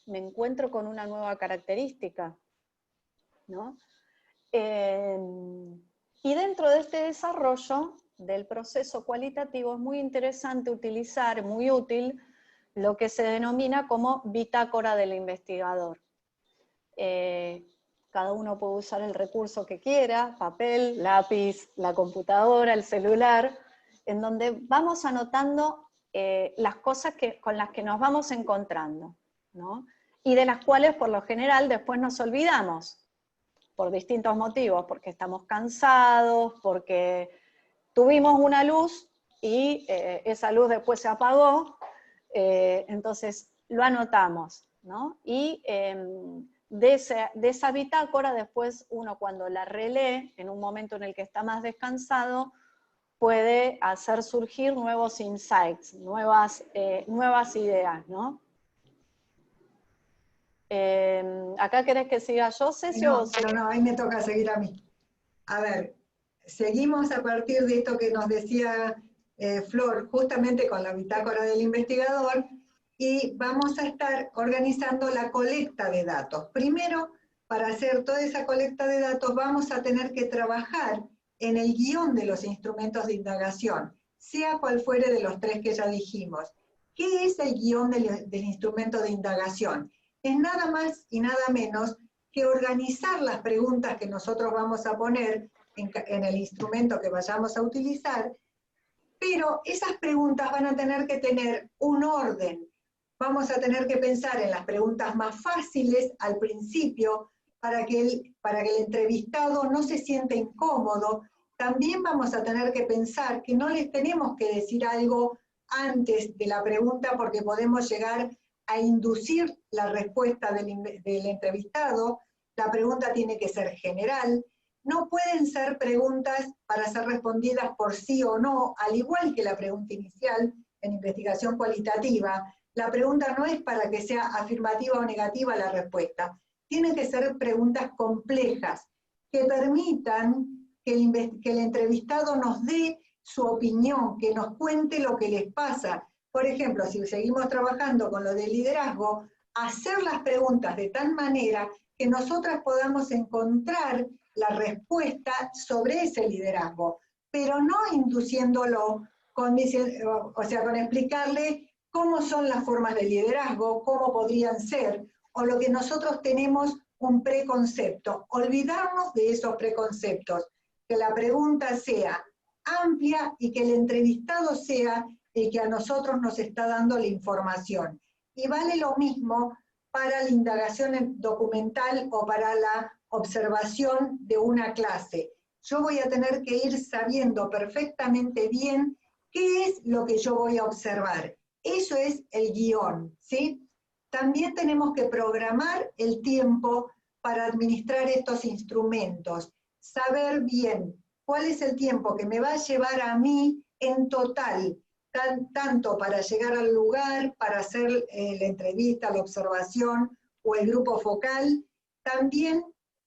Me encuentro con una nueva característica, ¿no? Y dentro de este desarrollo del proceso cualitativo es muy interesante utilizar, muy útil, lo que se denomina como bitácora del investigador. Cada uno puede usar el recurso que quiera, papel, lápiz, la computadora, el celular, en donde vamos anotando las cosas con las que nos vamos encontrando, ¿no? Y de las cuales por lo general después nos olvidamos, por distintos motivos, porque estamos cansados, porque tuvimos una luz y esa luz después se apagó, entonces lo anotamos, ¿no? Y de esa bitácora, después uno cuando la relee, en un momento en el que está más descansado, puede hacer surgir nuevos insights, nuevas ideas, ¿no? ¿Acá querés que siga yo, Ceci? No, ahí me toca seguir a mí. A ver, seguimos a partir de esto que nos decía Flor, justamente con la bitácora del investigador, y vamos a estar organizando la colecta de datos. Primero, para hacer toda esa colecta de datos, vamos a tener que trabajar en el guión de los instrumentos de indagación, sea cual fuere de los tres que ya dijimos. ¿Qué es el guión del instrumento de indagación? Es nada más y nada menos que organizar las preguntas que nosotros vamos a poner en el instrumento que vayamos a utilizar, pero esas preguntas van a tener que tener un orden. Vamos a tener que pensar en las preguntas más fáciles al principio para que el entrevistado no se sienta incómodo. También vamos a tener que pensar que no les tenemos que decir algo antes de la pregunta porque podemos llegar a inducir la respuesta del entrevistado. La pregunta tiene que ser general. No pueden ser preguntas para ser respondidas por sí o no, al igual que la pregunta inicial en investigación cualitativa. La pregunta no es para que sea afirmativa o negativa la respuesta. Tienen que ser preguntas complejas, que permitan que el entrevistado nos dé su opinión, que nos cuente lo que les pasa. Por ejemplo, si seguimos trabajando con lo del liderazgo, hacer las preguntas de tal manera que nosotras podamos encontrar la respuesta sobre ese liderazgo, pero no induciéndolo con explicarle cómo son las formas de liderazgo, cómo podrían ser, o lo que nosotros tenemos un preconcepto. Olvidarnos de esos preconceptos, que la pregunta sea amplia y que el entrevistado sea el que a nosotros nos está dando la información. Y vale lo mismo para la indagación documental o para la observación de una clase. Yo voy a tener que ir sabiendo perfectamente bien qué es lo que yo voy a observar. Eso es el guión, ¿sí? También tenemos que programar el tiempo para administrar estos instrumentos, saber bien cuál es el tiempo que me va a llevar a mí en total, tanto para llegar al lugar, para hacer la entrevista, la observación o el grupo focal, también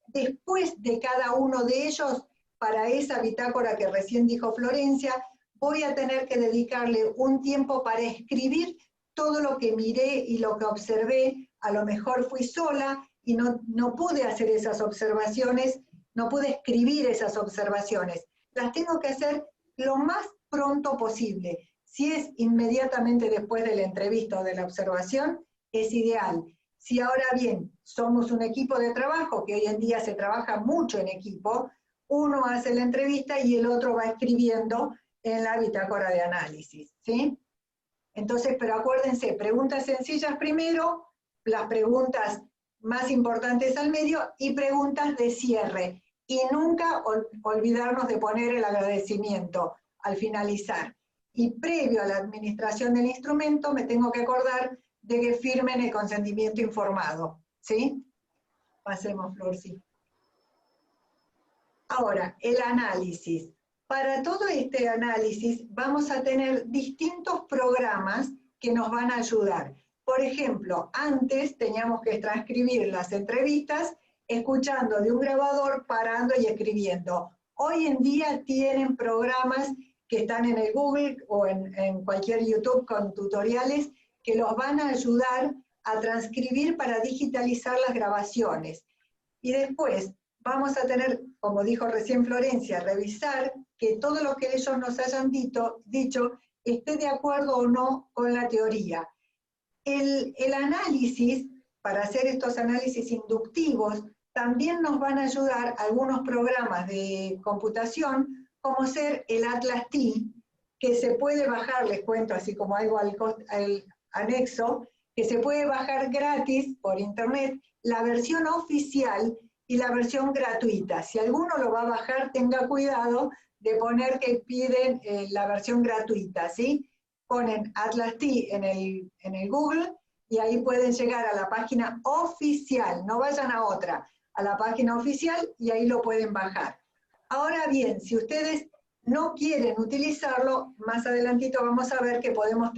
después de cada uno de ellos, para esa bitácora que recién dijo Florencia, voy a tener que dedicarle un tiempo para escribir todo lo que miré y lo que observé. A lo mejor fui sola y no pude hacer esas observaciones, no pude escribir esas observaciones. Las tengo que hacer lo más pronto posible. Si es inmediatamente después de la entrevista o de la observación, es ideal. Si ahora bien somos un equipo de trabajo, que hoy en día se trabaja mucho en equipo, uno hace la entrevista y el otro va escribiendo en la bitácora de análisis, ¿sí? Entonces, pero acuérdense, preguntas sencillas primero, las preguntas más importantes al medio y preguntas de cierre. Y nunca olvidarnos de poner el agradecimiento al finalizar. Y previo a la administración del instrumento me tengo que acordar de que firmen el consentimiento informado, ¿sí? Pasemos, Flor, sí. Ahora, el análisis. Para todo este análisis vamos a tener distintos programas que nos van a ayudar. Por ejemplo, antes teníamos que transcribir las entrevistas escuchando de un grabador, parando y escribiendo. Hoy en día tienen programas que están en el Google o en cualquier YouTube con tutoriales que los van a ayudar a transcribir para digitalizar las grabaciones. Y después vamos a tener, como dijo recién Florencia, revisar que todo lo que ellos nos hayan dicho esté de acuerdo o no con la teoría. El análisis, para hacer estos análisis inductivos, también nos van a ayudar algunos programas de computación, como ser el Atlas T, que se puede bajar, les cuento así como algo al anexo, que se puede bajar gratis por internet, la versión oficial y la versión gratuita. Si alguno lo va a bajar, tenga cuidado de poner que piden la versión gratuita, ¿sí? Ponen Atlas T en el Google y ahí pueden llegar a la página oficial, no vayan a otra, a la página oficial y ahí lo pueden bajar. Ahora bien, si ustedes no quieren utilizarlo, más adelantito vamos a ver que podemos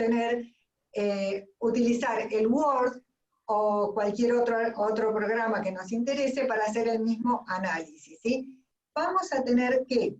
utilizar el Word o cualquier otro programa que nos interese para hacer el mismo análisis, ¿sí? Vamos a tener que,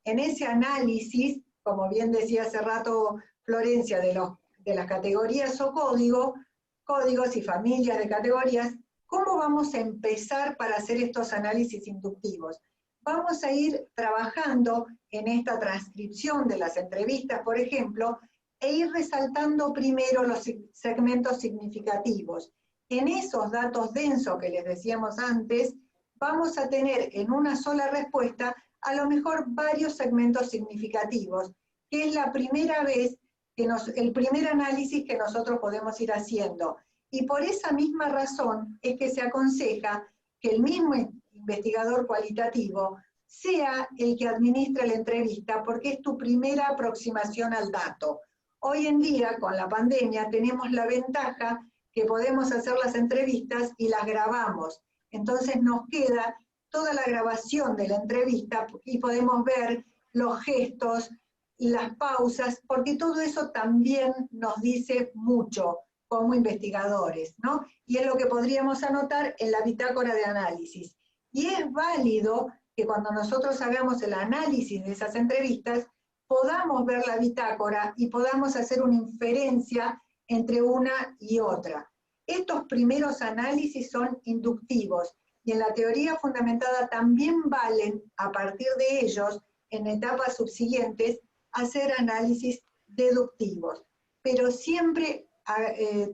en ese análisis, como bien decía hace rato Florencia, de las categorías o códigos y familias de categorías, ¿cómo vamos a empezar para hacer estos análisis inductivos? Vamos a ir trabajando en esta transcripción de las entrevistas, por ejemplo, e ir resaltando primero los segmentos significativos. En esos datos densos que les decíamos antes, vamos a tener en una sola respuesta a lo mejor varios segmentos significativos, que es la primera vez, el primer análisis que nosotros podemos ir haciendo. Y por esa misma razón es que se aconseja que el mismo investigador cualitativo sea el que administre la entrevista, porque es tu primera aproximación al dato. Hoy en día, con la pandemia, tenemos la ventaja que podemos hacer las entrevistas y las grabamos. Entonces nos queda toda la grabación de la entrevista y podemos ver los gestos y las pausas, porque todo eso también nos dice mucho como investigadores, ¿no? Y es lo que podríamos anotar en la bitácora de análisis. Y es válido que cuando nosotros hagamos el análisis de esas entrevistas, podamos ver la bitácora y podamos hacer una inferencia entre una y otra. Estos primeros análisis son inductivos, y en la teoría fundamentada también valen, a partir de ellos, en etapas subsiguientes, hacer análisis deductivos, pero siempre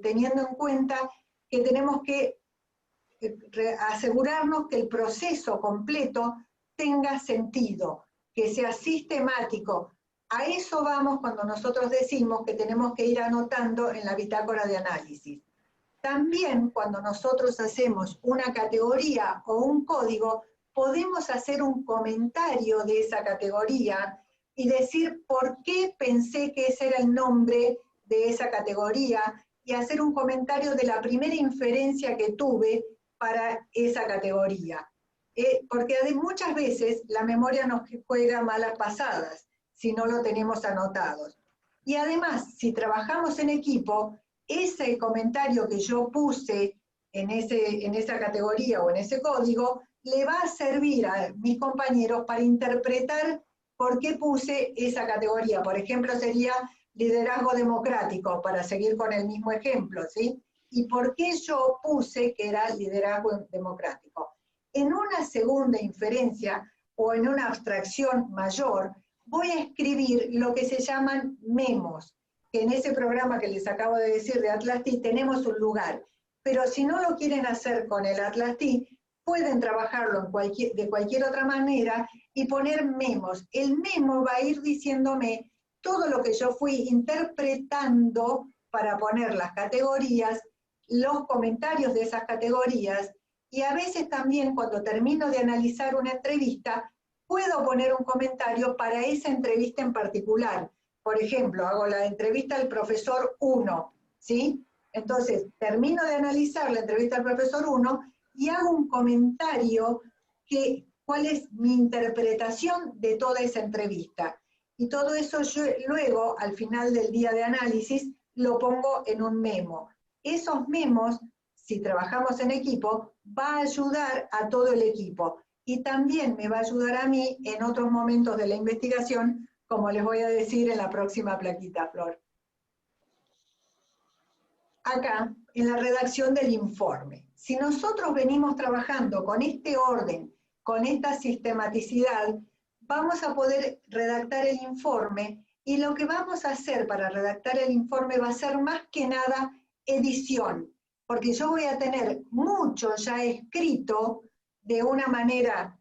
teniendo en cuenta que tenemos que asegurarnos que el proceso completo tenga sentido, que sea sistemático. A eso vamos cuando nosotros decimos que tenemos que ir anotando en la bitácora de análisis. También cuando nosotros hacemos una categoría o un código, podemos hacer un comentario de esa categoría y decir por qué pensé que ese era el nombre de esa categoría y hacer un comentario de la primera inferencia que tuve para esa categoría. Porque muchas veces la memoria nos juega malas pasadas si no lo tenemos anotados. Y además, si trabajamos en equipo, ese comentario que yo puse en esa categoría o en ese código, le va a servir a mis compañeros para interpretar por qué puse esa categoría. Por ejemplo, sería liderazgo democrático, para seguir con el mismo ejemplo, ¿sí? ¿Y por qué yo puse que era liderazgo democrático? En una segunda inferencia o en una abstracción mayor, voy a escribir lo que se llaman memos, que en ese programa que les acabo de decir de Atlas-T tenemos un lugar, pero si no lo quieren hacer con el Atlas-T, pueden trabajarlo de cualquier otra manera y poner memos. El memo va a ir diciéndome todo lo que yo fui interpretando para poner las categorías, los comentarios de esas categorías, y a veces también cuando termino de analizar una entrevista, puedo poner un comentario para esa entrevista en particular. Por ejemplo, hago la entrevista al profesor 1, ¿sí? Entonces, termino de analizar la entrevista al profesor 1 y hago un comentario cuál es mi interpretación de toda esa entrevista. Y todo eso yo luego, al final del día de análisis, lo pongo en un memo. Esos memos, si trabajamos en equipo, va a ayudar a todo el equipo. Y también me va a ayudar a mí en otros momentos de la investigación, como les voy a decir en la próxima plaquita, Flor. Acá, en la redacción del informe. Si nosotros venimos trabajando con este orden, con esta sistematicidad, vamos a poder redactar el informe, y lo que vamos a hacer para redactar el informe va a ser más que nada edición, porque yo voy a tener mucho ya escrito de una manera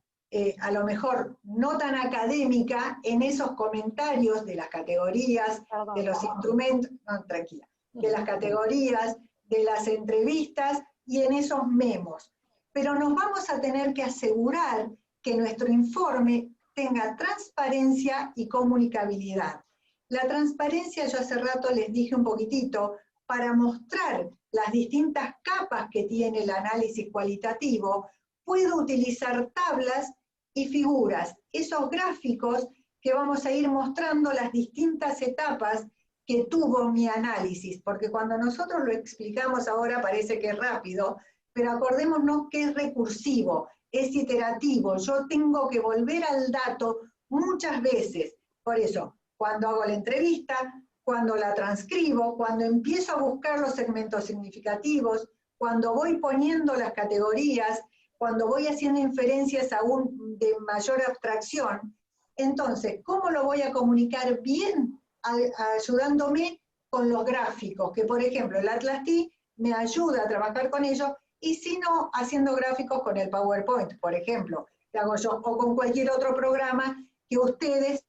a lo mejor no tan académica en esos comentarios de las categorías, de los instrumentos, no, tranquila, de las categorías, de las entrevistas y en esos memos. Pero nos vamos a tener que asegurar que nuestro informe tenga transparencia y comunicabilidad. La transparencia, yo hace rato les dije un poquitito, para mostrar las distintas capas que tiene el análisis cualitativo, puedo utilizar tablas y figuras, esos gráficos que vamos a ir mostrando las distintas etapas que tuvo mi análisis, porque cuando nosotros lo explicamos ahora parece que es rápido, pero acordémonos que es recursivo, es iterativo, yo tengo que volver al dato muchas veces. Por eso, cuando hago la entrevista, cuando la transcribo, cuando empiezo a buscar los segmentos significativos, cuando voy poniendo las categorías, cuando voy haciendo inferencias aún de mayor abstracción, entonces, ¿cómo lo voy a comunicar bien? Ayudándome con los gráficos, que por ejemplo el Atlas-T me ayuda a trabajar con ellos, y si no, haciendo gráficos con el PowerPoint, por ejemplo, que hago yo, o con cualquier otro programa que ustedes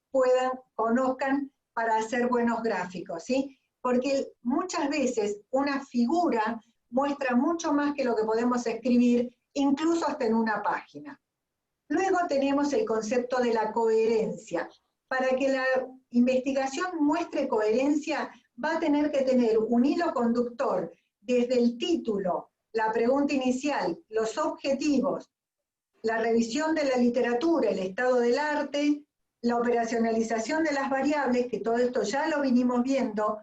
conozcan para hacer buenos gráficos, ¿sí? Porque muchas veces una figura muestra mucho más que lo que podemos escribir, incluso hasta en una página. Luego tenemos el concepto de la coherencia. Para que la investigación muestre coherencia, va a tener que tener un hilo conductor desde el título, la pregunta inicial, los objetivos, la revisión de la literatura, el estado del arte, la operacionalización de las variables, que todo esto ya lo vinimos viendo,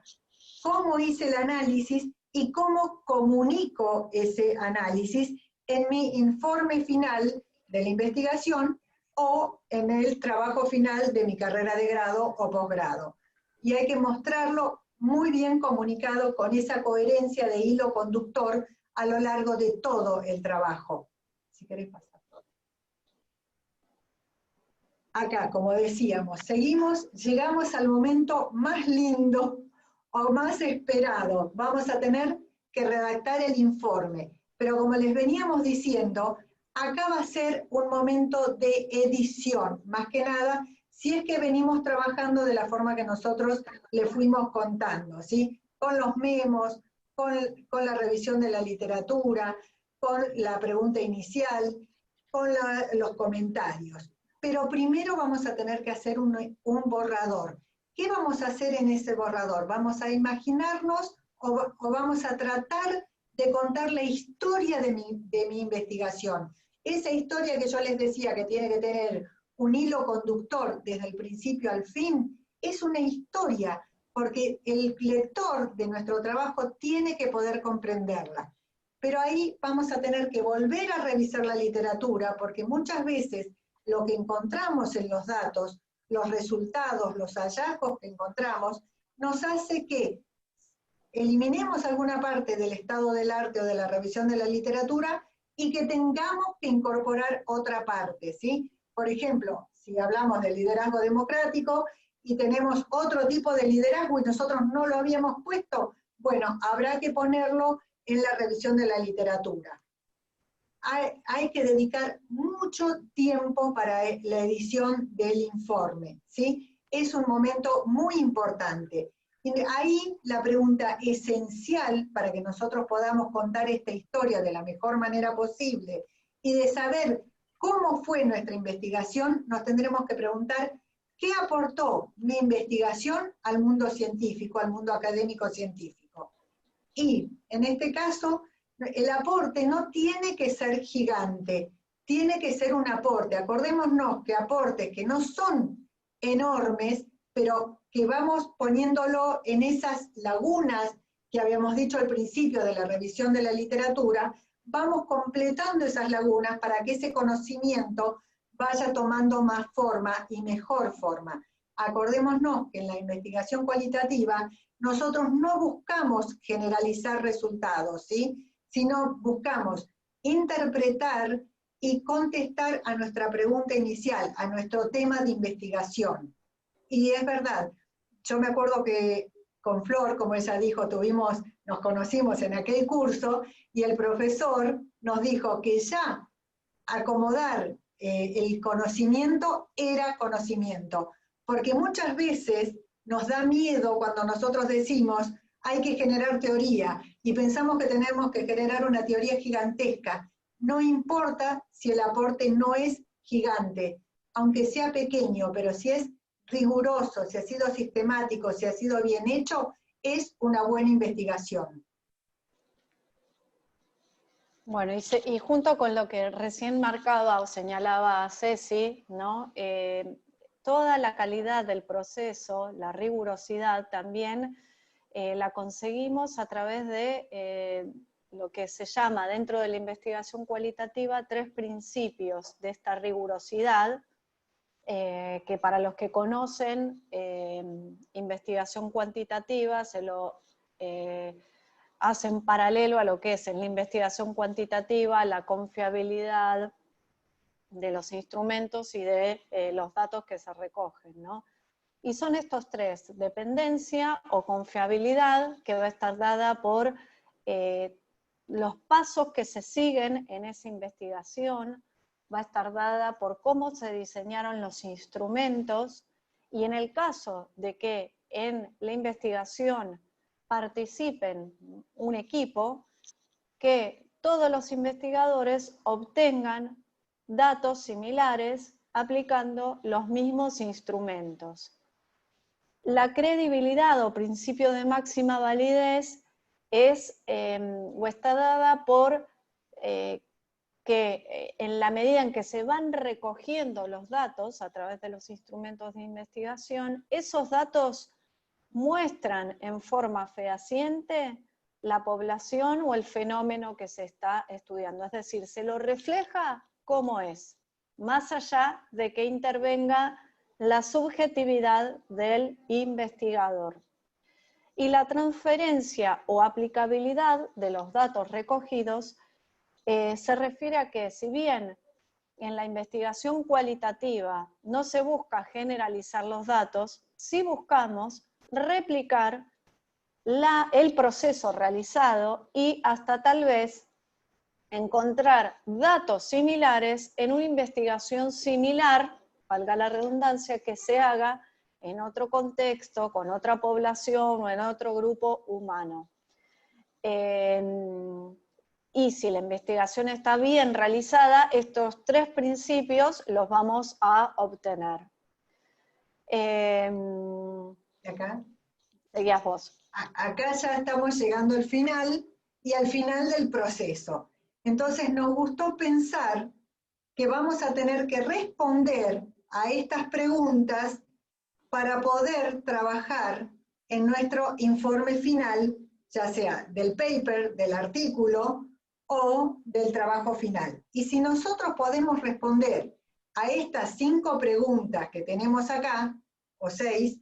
cómo hice el análisis y cómo comunico ese análisis en mi informe final de la investigación o en el trabajo final de mi carrera de grado o posgrado. Y hay que mostrarlo muy bien comunicado con esa coherencia de hilo conductor a lo largo de todo el trabajo. Si querés pasar. Acá, como decíamos, llegamos al momento más lindo o más esperado. Vamos a tener que redactar el informe. Pero como les veníamos diciendo, acá va a ser un momento de edición, más que nada, si es que venimos trabajando de la forma que nosotros le fuimos contando, ¿sí? Con los memos, con la revisión de la literatura, con la pregunta inicial, con los comentarios. Pero primero vamos a tener que hacer un borrador. ¿Qué vamos a hacer en ese borrador? ¿Vamos a imaginarnos o vamos a tratar de contar la historia de mi investigación? Esa historia que yo les decía que tiene que tener un hilo conductor desde el principio al fin, es una historia, porque el lector de nuestro trabajo tiene que poder comprenderla. Pero ahí vamos a tener que volver a revisar la literatura, porque muchas veces lo que encontramos en los datos, los resultados, los hallazgos que encontramos, nos hace que eliminemos alguna parte del estado del arte o de la revisión de la literatura y que tengamos que incorporar otra parte, ¿sí? Por ejemplo, si hablamos del liderazgo democrático y tenemos otro tipo de liderazgo y nosotros no lo habíamos puesto, bueno, habrá que ponerlo en la revisión de la literatura. Hay que dedicar mucho tiempo para la edición del informe, ¿sí? Es un momento muy importante. Y ahí la pregunta esencial para que nosotros podamos contar esta historia de la mejor manera posible y de saber cómo fue nuestra investigación, nos tendremos que preguntar qué aportó mi investigación al mundo científico, al mundo académico científico. Y en este caso, el aporte no tiene que ser gigante, tiene que ser un aporte. Acordémonos que aportes que no son enormes, pero que vamos poniéndolo en esas lagunas que habíamos dicho al principio de la revisión de la literatura, vamos completando esas lagunas para que ese conocimiento vaya tomando más forma y mejor forma. Acordémonos que en la investigación cualitativa nosotros no buscamos generalizar resultados, ¿sí? Sino buscamos interpretar y contestar a nuestra pregunta inicial, a nuestro tema de investigación. Y es verdad, yo me acuerdo que con Flor, como ella dijo, nos conocimos en aquel curso, y el profesor nos dijo que ya acomodar el conocimiento era conocimiento, porque muchas veces nos da miedo cuando nosotros decimos hay que generar teoría, y pensamos que tenemos que generar una teoría gigantesca. No importa si el aporte no es gigante, aunque sea pequeño, pero si es riguroso, si ha sido sistemático, si ha sido bien hecho, es una buena investigación. Bueno, y junto con lo que recién marcaba o señalaba Ceci, ¿no? Toda la calidad del proceso, la rigurosidad también la conseguimos a través de lo que se llama dentro de la investigación cualitativa 3 principios de esta rigurosidad, que para los que conocen investigación cuantitativa se lo hacen paralelo a lo que es en la investigación cuantitativa la confiabilidad de los instrumentos y de los datos que se recogen, ¿no? Y son estos 3, dependencia o confiabilidad, que va a estar dada por los pasos que se siguen en esa investigación, va a estar dada por cómo se diseñaron los instrumentos, y en el caso de que en la investigación participen un equipo, que todos los investigadores obtengan datos similares aplicando los mismos instrumentos. La credibilidad o principio de máxima validez es o está dada por que en la medida en que se van recogiendo los datos a través de los instrumentos de investigación, esos datos muestran en forma fehaciente la población o el fenómeno que se está estudiando. Es decir, se lo refleja como es, más allá de que intervenga la subjetividad del investigador. Y la transferencia o aplicabilidad de los datos recogidos se refiere a que, si bien en la investigación cualitativa no se busca generalizar los datos, sí buscamos replicar el proceso realizado y hasta tal vez encontrar datos similares en una investigación similar, valga la redundancia, que se haga en otro contexto, con otra población o en otro grupo humano. Y si la investigación está bien realizada, estos 3 principios los vamos a obtener. Acá. Seguías vos. Acá ya estamos llegando al final y al final del proceso. Entonces nos gustó pensar que vamos a tener que responder a estas preguntas para poder trabajar en nuestro informe final, ya sea del paper, del artículo o del trabajo final. Y si nosotros podemos responder a estas 5 preguntas que tenemos acá, o 6,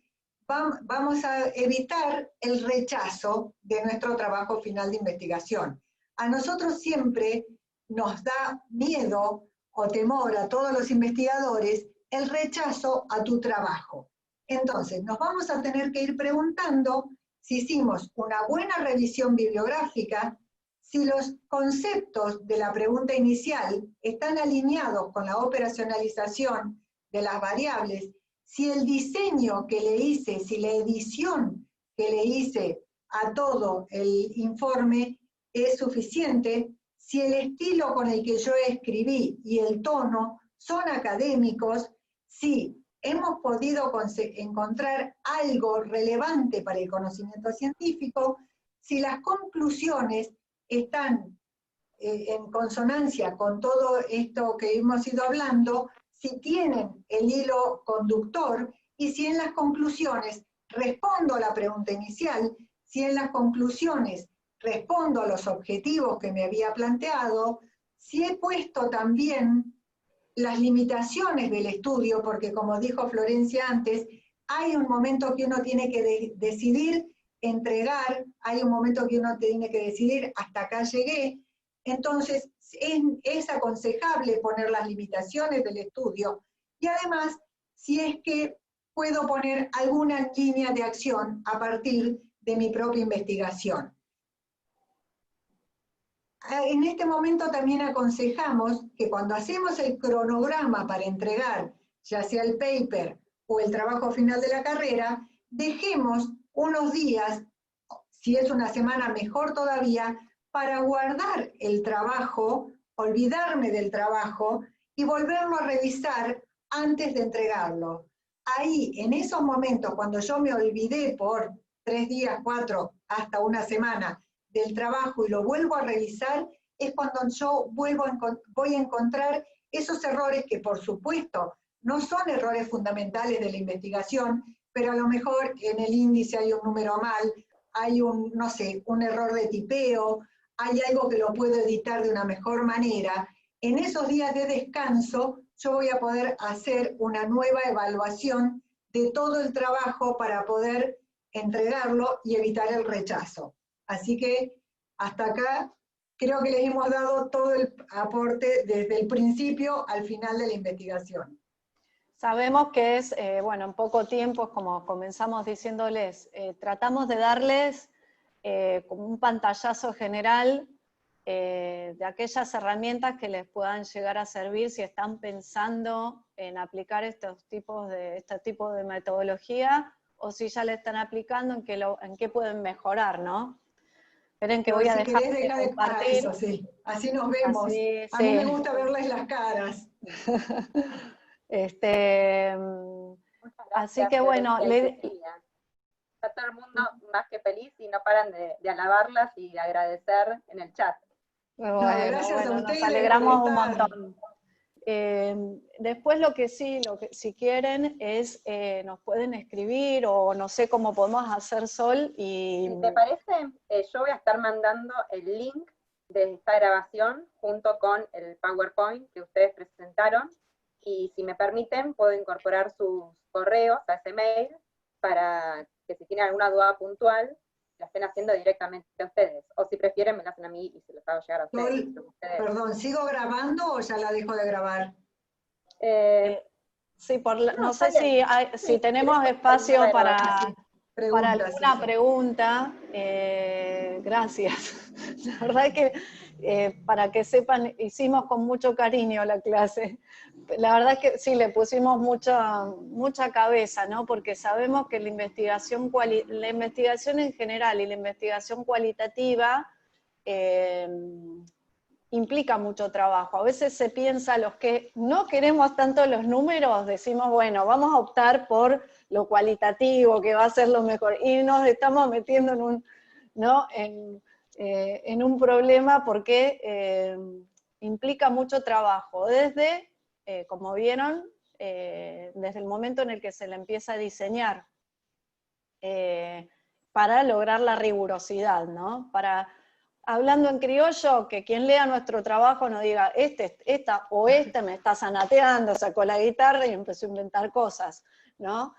vamos a evitar el rechazo de nuestro trabajo final de investigación. A nosotros siempre nos da miedo o temor a todos los investigadores el rechazo a tu trabajo. Entonces, nos vamos a tener que ir preguntando si hicimos una buena revisión bibliográfica, si los conceptos de la pregunta inicial están alineados con la operacionalización de las variables, si el diseño que le hice, si la edición que le hice a todo el informe es suficiente, si el estilo con el que yo escribí y el tono son académicos, si hemos podido encontrar algo relevante para el conocimiento científico, si las conclusiones están en consonancia con todo esto que hemos ido hablando, si tienen el hilo conductor y si en las conclusiones respondo a la pregunta inicial, si en las conclusiones respondo a los objetivos que me había planteado, si he puesto también las limitaciones del estudio, porque como dijo Florencia antes, hay un momento que uno tiene que decidir entregar, hay un momento que uno tiene que decidir hasta acá llegué. Entonces es aconsejable poner las limitaciones del estudio y además si es que puedo poner alguna línea de acción a partir de mi propia investigación. En este momento también aconsejamos que cuando hacemos el cronograma para entregar, ya sea el paper o el trabajo final de la carrera, dejemos unos días, si es una semana mejor todavía, para guardar el trabajo, olvidarme del trabajo y volverlo a revisar antes de entregarlo. Ahí, en esos momentos, cuando yo me olvidé por 3 días, 4, hasta una semana, del trabajo y lo vuelvo a revisar, es cuando yo voy a encontrar esos errores que, por supuesto, no son errores fundamentales de la investigación, pero a lo mejor en el índice hay un número mal, hay no sé, un error de tipeo, hay algo que lo puedo editar de una mejor manera. En esos días de descanso, yo voy a poder hacer una nueva evaluación de todo el trabajo para poder entregarlo y evitar el rechazo. Así que hasta acá creo que les hemos dado todo el aporte desde el principio al final de la investigación. Sabemos que es, bueno, en poco tiempo, como comenzamos diciéndoles, tratamos de darles como un pantallazo general de aquellas herramientas que les puedan llegar a servir si están pensando en aplicar este tipo de metodología, o si ya le están aplicando, en qué pueden mejorar, ¿no? Esperen que voy a dejar de compartir. Eso, sí. Así nos vemos. Así, a mí me gusta verles las caras. Así que bueno, está todo el mundo más que feliz y no paran de alabarlas y de agradecer en el chat. Bueno, gracias a ustedes, nos alegramos un montón. Después lo que sí, si quieren, es nos pueden escribir, o no sé cómo podemos hacer, Sol. Y... Si te parece, yo voy a estar mandando el link de esta grabación junto con el PowerPoint que ustedes presentaron, y si me permiten, puedo incorporar sus correos a ese mail para que si tienen alguna duda puntual, la estén haciendo directamente a ustedes, o si prefieren me la hacen a mí y se los hago llegar a ustedes. Perdón, ¿sigo grabando o ya la dejo de grabar? Sí, no sé si tenemos espacio para alguna pregunta. Gracias. La verdad es que, para que sepan, hicimos con mucho cariño la clase. La verdad es que sí, le pusimos mucha cabeza, ¿no? Porque sabemos que la investigación en general y la investigación cualitativa implica mucho trabajo. A veces se piensa, los que no queremos tanto los números, decimos, bueno, vamos a optar por lo cualitativo, que va a ser lo mejor, y nos estamos metiendo en un problema porque implica mucho trabajo, desde, como vieron, desde el momento en el que se le empieza a diseñar, para lograr la rigurosidad, ¿no? Hablando en criollo, que quien lea nuestro trabajo no diga, esta me está zanateando, sacó la guitarra y empezó a inventar cosas, ¿no?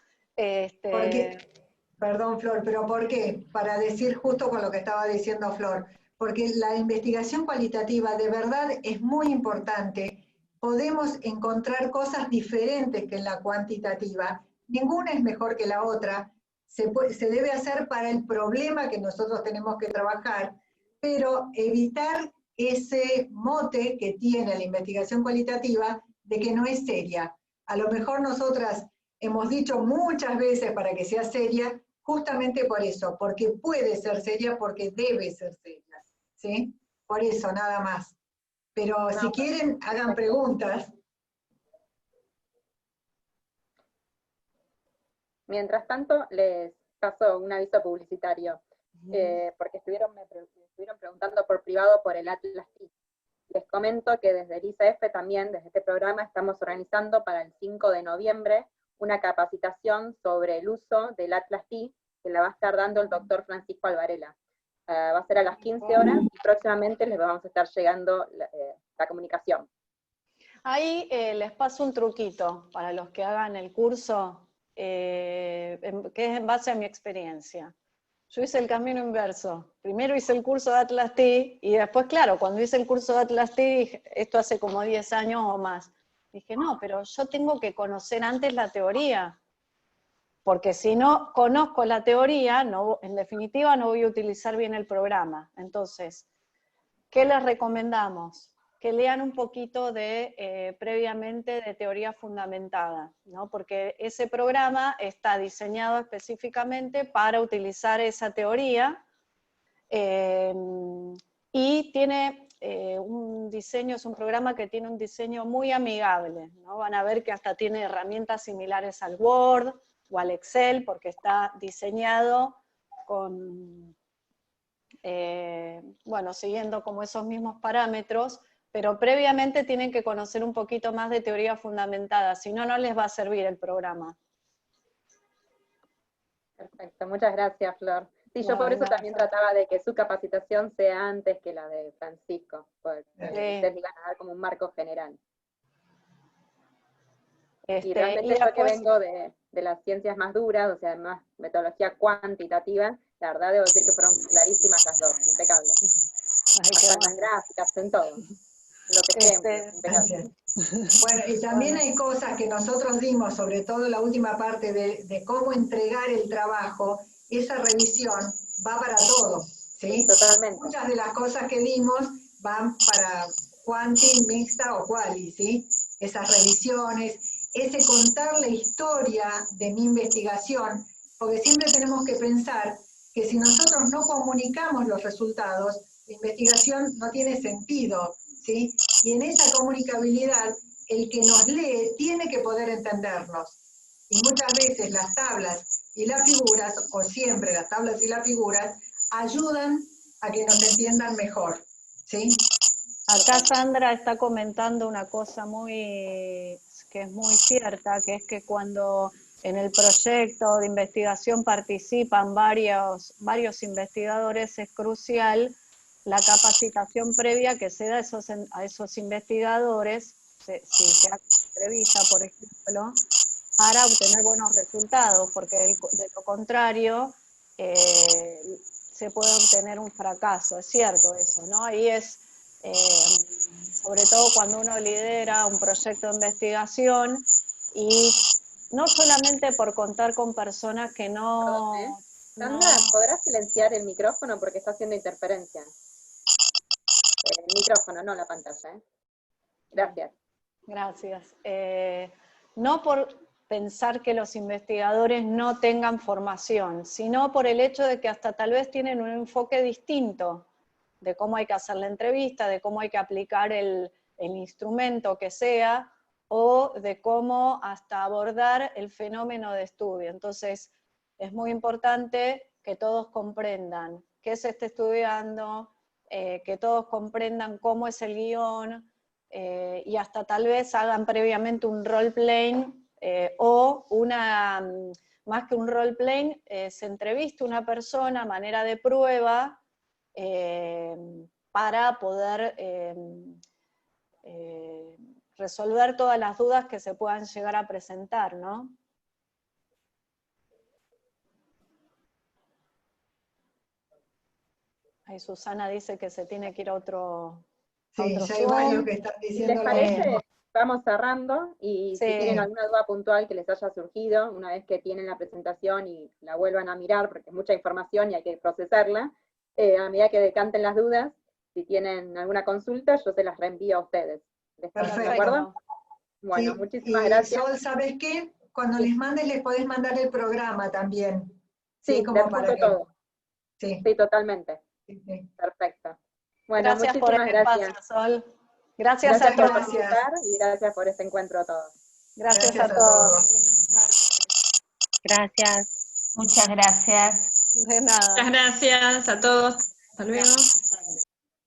Perdón, Flor, pero ¿por qué? Para decir justo con lo que estaba diciendo Flor, porque la investigación cualitativa de verdad es muy importante. Podemos encontrar cosas diferentes que en la cuantitativa. Ninguna es mejor que la otra. Se debe hacer para el problema que nosotros tenemos que trabajar, pero evitar ese mote que tiene la investigación cualitativa de que no es seria. A lo mejor nosotras hemos dicho muchas veces para que sea seria, justamente por eso, porque puede ser seria, porque debe ser seria, ¿sí? Por eso, nada más. Pero si quieren, hagan preguntas. Mientras tanto, les paso un aviso publicitario, porque me estuvieron preguntando por privado por el Atlas TI. Les comento que desde el ICF también, desde este programa, estamos organizando para el 5 de noviembre una capacitación sobre el uso del Atlas TI, que la va a estar dando el doctor Francisco Alvarela. Va a ser a las 15 horas y próximamente les vamos a estar llegando la comunicación. Ahí les paso un truquito para los que hagan el curso, que es en base a mi experiencia. Yo hice el camino inverso. Primero hice el curso de Atlas TI, y después, claro, cuando hice el curso de Atlas TI, dije, esto hace como 10 años o más, dije, no, pero yo tengo que conocer antes la teoría, porque si no conozco la teoría, en definitiva no voy a utilizar bien el programa. Entonces, ¿qué les recomendamos? Que lean un poquito previamente de teoría fundamentada, ¿no? Porque ese programa está diseñado específicamente para utilizar esa teoría, y tiene un diseño, es un programa que tiene un diseño muy amigable, ¿no? Van a ver que hasta tiene herramientas similares al Word o al Excel, porque está diseñado con bueno, siguiendo como esos mismos parámetros, pero previamente tienen que conocer un poquito más de teoría fundamentada, si no, no les va a servir el programa. Perfecto, muchas gracias, Flor. Sí, yo No, por eso nada. también trataba de que su capacitación sea antes que la de Francisco, porque Sí. ustedes iban a dar como un marco general. Y Y realmente yo que después, vengo de las ciencias más duras, o sea, más metodología cuantitativa, la verdad debo decir que fueron clarísimas las dos, impecables. Hasta en gráficas, en todo. Los ejemplos, impecables. Bueno, y también hay cosas que nosotros dimos, sobre todo la última parte de cómo entregar el trabajo, esa revisión va para todo, ¿sí? Totalmente. Muchas de las cosas que dimos van para Quanti, Mixta o Quali, ¿sí? Esas revisiones, ese contar la historia de mi investigación, porque siempre tenemos que pensar que si nosotros no comunicamos los resultados, la investigación no tiene sentido, ¿sí? Y en esa comunicabilidad, el que nos lee tiene que poder entendernos. Y muchas veces las tablas y las figuras, o siempre las tablas y las figuras, ayudan a que nos entiendan mejor, ¿sí? acá Sandra está comentando una cosa que es muy cierta, que es que cuando en el proyecto de investigación participan varios investigadores, es crucial la capacitación previa que se da a esos investigadores, si se hace entrevista, por ejemplo, para obtener buenos resultados, porque de lo contrario se puede obtener un fracaso, es cierto eso, ¿no? Ahí es, sobre todo cuando uno lidera un proyecto de investigación, y no solamente por contar con personas que no... Perdón, ¿eh? Sandra, ¿podrás silenciar el micrófono porque está haciendo interferencia? El micrófono, no la pantalla, ¿eh? Gracias. Gracias. No por pensar que los investigadores no tengan formación, sino por el hecho de que hasta tal vez tienen un enfoque distinto de cómo hay que hacer la entrevista, de cómo hay que aplicar el instrumento que sea, o de cómo hasta abordar el fenómeno de estudio. Entonces, es muy importante que todos comprendan qué se está estudiando, que todos comprendan cómo es el guión, y hasta tal vez hagan previamente un role-playing, o más que un role-playing, se entrevista una persona a manera de prueba, para poder resolver todas las dudas que se puedan llegar a presentar, ¿no? Ahí Susana dice que se tiene que ir a otro... Sí, ya hay Zoom. varios que están Si diciendo les lo parece, mismo. vamos cerrando, y Sí. si tienen alguna duda puntual que les haya surgido, una vez que tienen la presentación y la vuelvan a mirar, porque es mucha información y hay que procesarla, a medida que decanten las dudas, si tienen alguna consulta, yo se las reenvío a ustedes. ¿Estamos de Perfecto. acuerdo? Bueno, Sí, muchísimas y gracias. Sol, ¿sabes qué? Cuando Sí. les mandes, les podés mandar el programa también. Sí, Como les para junto que... todo. Sí, Sí, totalmente. sí, sí. Perfecto. Bueno, Gracias por el muchísimas espacio, gracias. Sol. Gracias Gracias a por todos. participar y gracias por este encuentro a todos. Gracias a todos. Gracias, muchas gracias. De nada. Muchas gracias a todos. Hasta luego.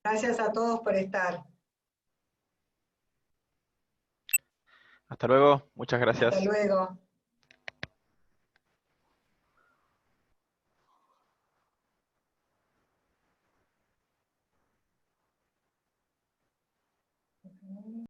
Gracias a todos por estar. Hasta luego, muchas gracias. Hasta luego.